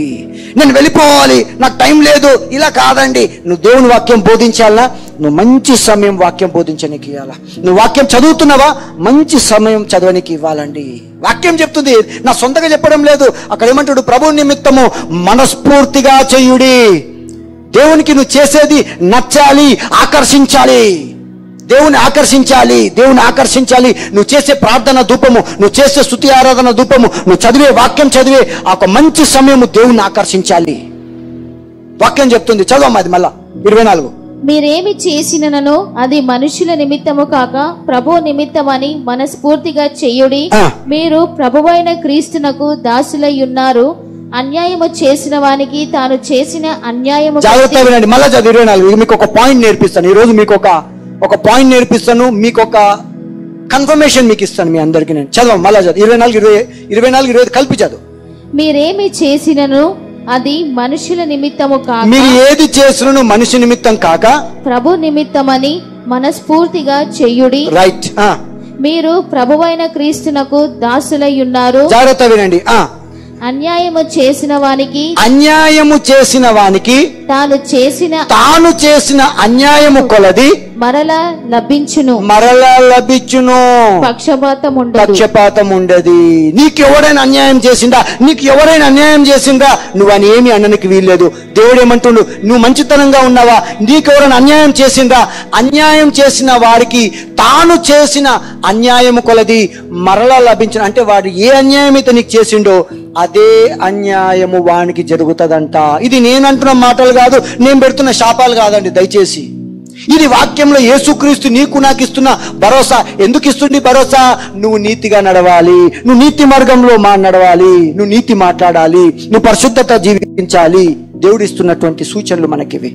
Speaker 2: నేను వెళ్ళిపోవాలి, నాకు టైం లేదు, ఇలా కాదండి. నువ్వు దేవుని వాక్యం బోధించాలా, నువ్వు మంచి సమయం వాక్యం బోధించడానికి ఇవ్వాలా. నువ్వు వాక్యం చదువుతున్నావా, మంచి సమయం చదవడానికి ఇవ్వాలండి. వాక్యం చెప్తుంది, నా సొంతగా చెప్పడం లేదు. అక్కడ ఏమంటాడు, ప్రభు నిమిత్తము మనస్ఫూర్తిగా చేయుడి. దేవునికి నువ్వు చేసేది నచ్చాలి, ఆకర్షించాలి. దేవుని ఆకర్షించాలి. నువ్వు చేసే ప్రార్థన ధూపము, నువ్వు చేసే స్తుతి ఆరాధన ధూపము, నువ్వు చదివే వాక్యం చదివే ఆ ఒక మంచి సమయము దేవుని ఆకర్షించాలి. వాక్యం చెప్తుంది, చదవమ్మా. అది మళ్ళా 24. మీరేమి చేసినను అది మనుషుల నిమిత్తము కాక ప్రభు నిమిత్తమని మనస్ఫూర్తిగా చెయ్యుడి. మీరు ప్రభువైన క్రీస్తునకు దాసులై ఉన్నారు. అన్యాయము చేసిన వానికి తాను చేసిన అన్యాయము. జాగ్రత్తగా వినండి. మళ్ళా 24. మీకు ఒక పాయింట్ నేర్పిస్తాను ఈరోజు. మీకు ఒక పాయింట్ నేర్పిస్తాను, మీకు ఒక కన్ఫర్మేషన్ మీకు ఇస్తాను మీ అందరికి. నేను చదవం మళ్ళా 24 కలిపి చదువు. మీరేమి చేసినను అది మనుషుల నిమిత్తము కాక, మీరు ఏది చేసినను మనుషు నిమిత్తం కాక ప్రభు నిమిత్తమని మనస్ఫూర్తిగా చెయ్యుడి. రైట్. మీరు ప్రభువైన క్రీస్తునకు దాసులై ఉన్నారు. జాగ్రత్త వినండి. అన్యాయము చేసిన వానికి తాను చేసిన అన్యాయము కొలది మరలా లభించును. పక్షపాతం ఉండదు. నీకు ఎవరైనా అన్యాయం చేసిందా, నువ్వు అని ఏమి అనడానికి వీల్లేదు. దేవుడు ఏమంటుండు, నువ్వు మంచితనంగా ఉన్నావా, నీకు ఎవరైనా అన్యాయం చేసిందా, అన్యాయం చేసిన వారికి తాను చేసిన అన్యాయము కొలది మరలా లభించును. అంటే వాడు ఏ అన్యాయం అయితే నీకు చేసిండో అదే అన్యాయము వానికి జరుగుతుందంట. ఇది నేను అంటున్న మాటలు కాదు, నేను పెడుతున్న శాపాలు కాదండి. దయచేసి ఇది వాక్యంలో యేసుక్రీస్తు నీకు నాకు ఇస్తున్న భరోసా. ఎందుకు ఇస్తుంది భరోసా? నువ్వు నీతిగా నడవాలి, నువ్వు నీతి మార్గంలో నడవాలి, నువ్వు నీతి మాట్లాడాలి, నువ్వు పరిశుద్ధత జీవించాలి. దేవుడు ఇస్తున్నటువంటి సూచనలు మనకివి.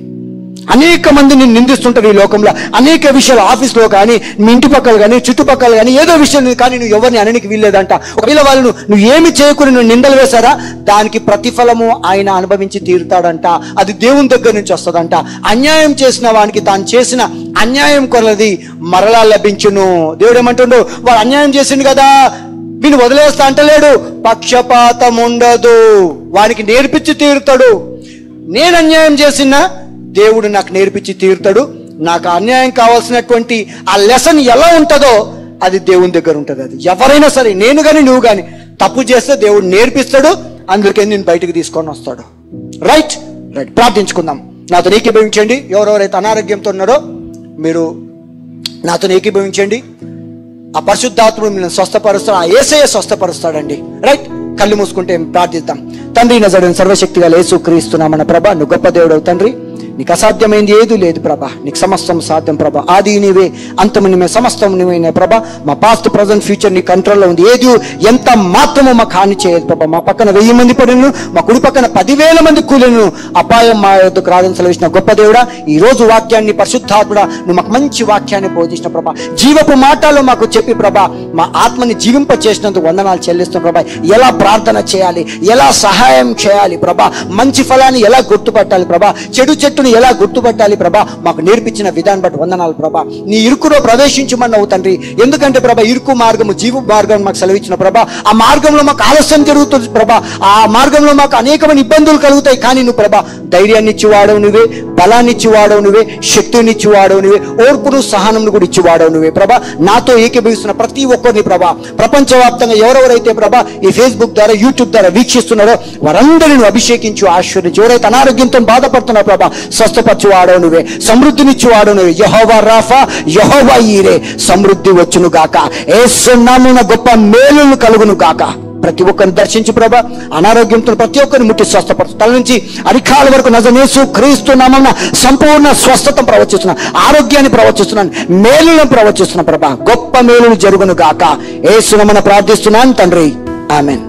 Speaker 2: అనేక మంది నిన్ను నిందిస్తుంటారు ఈ లోకంలో, అనేక విషయాలు. ఆఫీస్లో కానీ, మీ ఇంటి పక్కల కానీ, చుట్టుపక్కల కానీ, ఏదో విషయం కానీ నువ్వు ఎవరిని అనడానికి వీల్లేదంట. ఒకవేళ వాళ్ళు నువ్వు ఏమి చేయకుండా నువ్వు నిందలు వేశారా, దానికి ప్రతిఫలము ఆయన అనుభవించి తీరుతాడంట. అది దేవుని దగ్గర నుంచి వస్తుందంట. అన్యాయం చేసిన వానికి తాను చేసిన అన్యాయం కొలది మరలా లభించును. దేవుడు ఏమంటుండు, వాడు అన్యాయం చేసిండు కదా, వీళ్ళు వదిలేస్తా అంటలేడు. పక్షపాతం ఉండదు, వానికి నేర్పించి తీరుతాడు. నేను అన్యాయం చేసినా దేవుడు నాకు నేర్పించి తీరుతాడు. నాకు అన్యాయం కావాల్సినటువంటి ఆ లెసన్ ఎలా ఉంటుందో అది దేవుని దగ్గర ఉంటుంది. అది ఎవరైనా సరే, నేను కానీ నువ్వు కానీ తప్పు చేస్తే దేవుడు నేర్పిస్తాడు. అందుకే నేను బయటకు తీసుకొని వస్తాడు. రైట్. ప్రార్థించుకుందాం. నాతో ఏకీభవించండి. ఎవరెవరైతే అనారోగ్యంతో ఉన్నారో మీరు నాతో ఏకీభవించండి. ఆ పరిశుద్ధాత్ముడు మిమ్మల్ని స్వస్థపరుస్తాడు. ఆ యేసయ్య స్వస్థపరుస్తాడండి. రైట్. కళ్ళు మూసుకుంటే ప్రార్థిద్దాం. తండ్రి నజరేయుడైన సర్వశక్తిగల యేసుక్రీస్తు నామమున ప్రభా, నువ్వు గొప్ప దేవుడవు తండ్రి. నీకు అసాధ్యమైంది ఏదీ లేదు ప్రభా. నీకు సమస్తం సాధ్యం ప్రభా. ఆది నీవే, అంతము నీవే, సమస్తం నీవేనే ప్రభా. మా పాస్ట్ ప్రజెంట్ ఫ్యూచర్ నీ కంట్రోల్లో ఉంది. ఏది ఎంత మాత్రమో మాకు హాని చేయదు ప్రభా. మా పక్కన 1000 మంది పడిను, మా కుడి పక్కన 10,000 మంది కూలిను, అపాయం మా యొద్దకు రాదని సెలవిసిన గొప్ప దేవుడా, ఈ రోజు వాక్యాన్ని పరిశుద్ధాత్ముడా నువ్వు మాకు మంచి వాక్యాన్ని బోధించిన ప్రభా. జీవపు మాటలు మాకు చెప్పి ప్రభా, మా ఆత్మని జీవింప చేసినందుకు వందనాలు చెల్లిస్తున్నాం ప్రభా. ఎలా ప్రార్థన చేయాలి, ఎలా సహాయం చేయాలి ప్రభా, మంచి ఫలాన్ని ఎలా గుర్తుపట్టాలి ప్రభా, చెడు చెట్టుని ఎలా గుర్తుపట్టాలి ప్రభా, మాకు నేర్పించిన విధానం బట్టి వందనాలు ప్రభా. నీ ఇరుకులో ప్రవేశించమన్నావు తండ్రి. ఎందుకంటే ప్రభా, ఇరుకు మార్గము జీవ మార్గం మాకు సెలవిచ్చిన ప్రభా. ఆ మార్గంలో మాకు ఆలస్యం జరుగుతుంది ప్రభా. ఆ మార్గంలో మాకు అనేకమైన ఇబ్బందులు కలుగుతాయి. కానీ నువ్వు ప్రభా ధైర్యాన్ని ఇచ్చి వాడవు నువ్వే,
Speaker 6: బలాన్ని ఇచ్చివాడవు నువ్వే, శక్తిని ఇచ్చివాడవు నువ్వే, ఓర్పును సహనంను కూడా ఇచ్చివాడవు నువ్వే ప్రభా. నాతో ఏకీభవిస్తున్న ప్రతి ఒక్కరిని ప్రభా, ప్రపంచవ్యాప్తంగా ఎవరెవరైతే ప్రభా ఈ ఫేస్బుక్ ద్వారా, యూట్యూబ్ ద్వారా వీక్షిస్తున్నారో వారందరిని అభిషేకించు, ఆశీర్వదించు. ఎవరైతే అనారోగ్యంతో బాధపడుతున్నారో ప్రభా, స్వస్థపరచువాడవు నువ్వే, సమృద్ధినిచ్చువాడవు నువ్వే. యెహోవా రాఫా, యెహోవా ఈరే, సమృద్ధి వచ్చును గాక, యేసు నామమున గొప్ప మేలును కలుగును గాక. ప్రతి ఒక్కరిని దర్శించు ప్రభా, అనారోగ్యంతో ప్రతి ఒక్కరిని ముట్టి స్వస్థపరచు. తల నుంచి అరికాల వరకు నజరేసు క్రీస్తు నామమున సంపూర్ణ స్వస్థత ప్రవచిస్తున్నాను, ఆరోగ్యాన్ని ప్రవచిస్తున్నాను, మేలులను ప్రవచిస్తున్నాను ప్రభా. గొప్ప మేలులు జరుగును గాక, యేసు నామమున ప్రార్థిస్తున్నాను తండ్రి, ఆమేన్.